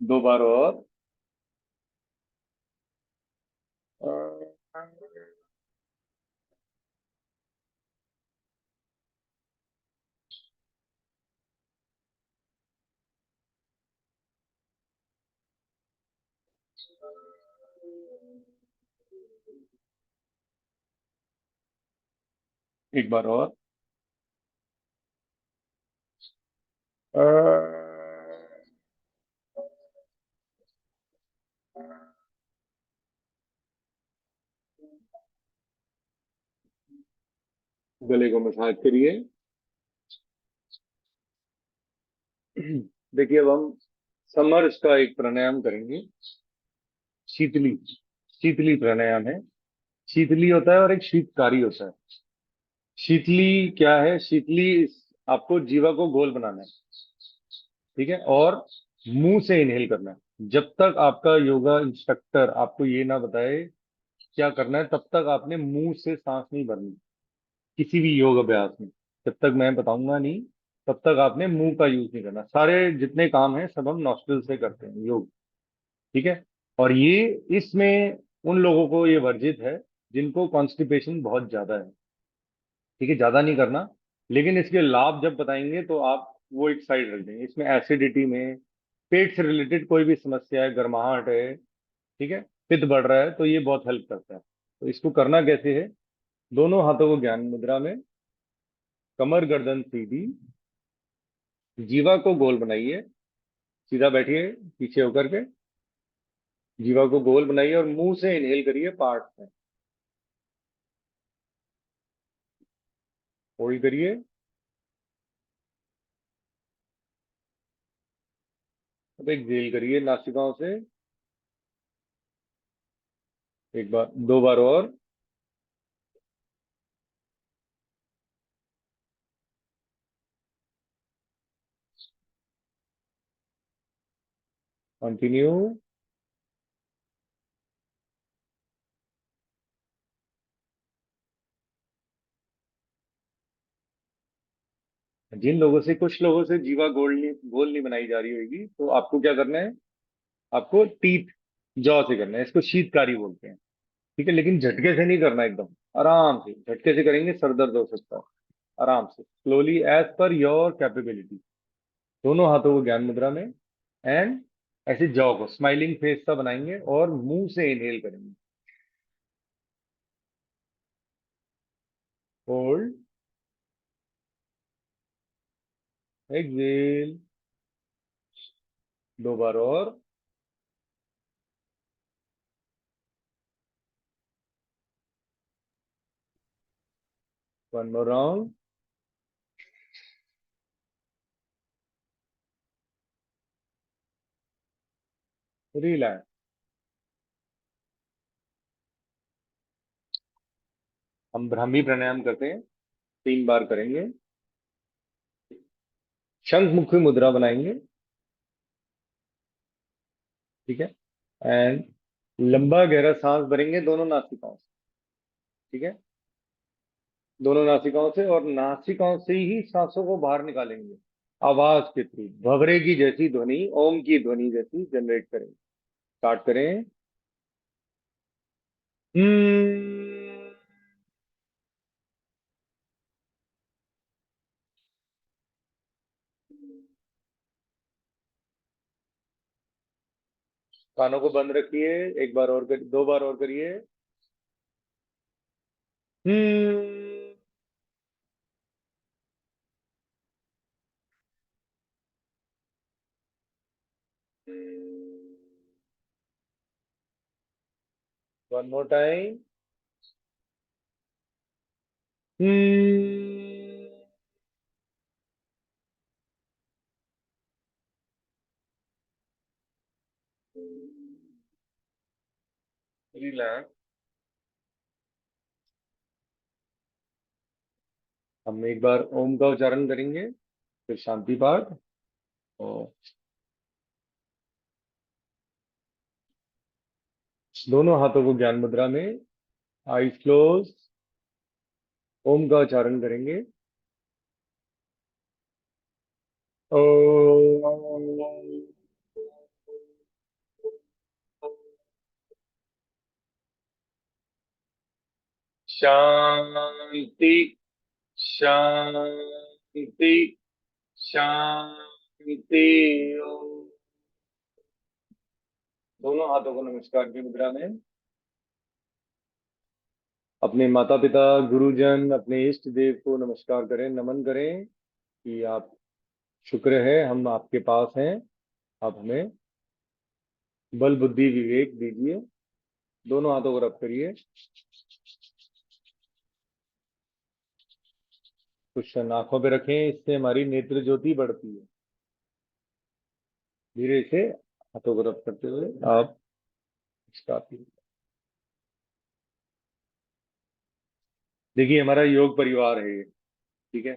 दो बार और। एक बार और। गले को मसाज करिए। देखिए, अब हम समर्श का एक प्राणायाम करेंगे। शीतली, शीतली प्राणायाम है। शीतली होता है और एक शीतकारी होता है। शीतली क्या है? आपको जीवा को गोल बनाना है, ठीक है, और मुंह से इनहेल करना है। जब तक आपका योगा इंस्ट्रक्टर आपको ये ना बताए क्या करना है, तब तक आपने मुंह से सांस नहीं भरनी किसी भी योग अभ्यास में। जब तक मैं बताऊंगा नहीं, तब तक आपने मुंह का यूज नहीं करना। सारे जितने काम हैं सब हम नॉस्ट्रिल से करते हैं योग, ठीक है। और ये इसमें उन लोगों को ये वर्जित है जिनको कॉन्स्टिपेशन बहुत ज्यादा है, ठीक है, ज्यादा नहीं करना। लेकिन इसके लाभ जब बताएंगे तो आप वो एक साइड रख देंगे। इसमें एसिडिटी में, पेट से रिलेटेड कोई भी समस्या है, गर्माहट है, ठीक है, पित्त बढ़ रहा है, तो ये बहुत हेल्प करता है। तो इसको करना कैसे है? दोनों हाथों को ज्ञान मुद्रा में, कमर गर्दन सीधी, जीवा को गोल बनाइए, सीधा बैठिए पीछे होकर के, जीवा को गोल बनाइए और मुंह से इनहेल करिए पार्ट में, होल्ड करिए, अब एक्सहेल करिए नासिकाओं से, एक बार, दो बार और। कंटिन्यू। कुछ लोगों से जीवा गोल नहीं बनाई जा रही होगी, तो आपको क्या करना है? आपको टीथ, जॉ से करना है। इसको शीतकारी बोलते हैं, ठीक है, लेकिन झटके से नहीं करना, एकदम आराम से। झटके से करेंगे सर दर्द हो सकता है। आराम से, slowly, as per your capability. दोनों हाथों को ज्ञान मुद्रा में, एंड ऐसे जॉ को स्माइलिंग फेस सा बनाएंगे और मुंह से इनहेल करेंगे। होल्ड, एक्सेल, 2 बार और। One more round. रिलैक्स। हम ब्राह्मी प्राणायाम करते हैं, 3 बार करेंगे। शंख मुखी मुद्रा बनाएंगे, ठीक है, एंड लंबा गहरा सांस भरेंगे दोनों नासिकाओं से, ठीक है, दोनों नासिकाओं से, और नासिकाओं से ही सांसों को बाहर निकालेंगे आवाज के थ्रू। भवरे की जैसी ध्वनि, ओम की ध्वनि जैसी जनरेट करेंगे। स्टार्ट करें। हम्म। कानों को बंद रखिए, 1 बार और 2 बार और करिए। Hmm. One more time. Hmm. Relax. हम एक बार ओम का उच्चारण करेंगे, फिर शांति पाठ। और दोनों हाथों को ज्ञान मुद्रा में, आईज क्लोज, ओम का उच्चारण करेंगे। ओम। शांति, शांति, शांति। ओम। दोनों हाथों को नमस्कार की मुद्रा में। अपने माता पिता, गुरुजन, अपने इष्ट देव को नमस्कार करें, नमन करें कि आप, शुक्र है हम आपके पास हैं, आप हमें बल बुद्धि विवेक दीजिए। दोनों हाथों को रब करिए। कुछ आंखों पे रखें, इससे हमारी नेत्र ज्योति बढ़ती है। धीरे से हाथों को रब करते हुए आप स्टार्ट कीजिए। देखिए, हमारा योग परिवार है ये, ठीक है।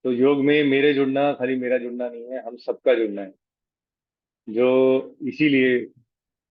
तो योग में मेरे जुड़ना, खाली मेरा जुड़ना नहीं है, हम सबका जुड़ना है। जो इसीलिए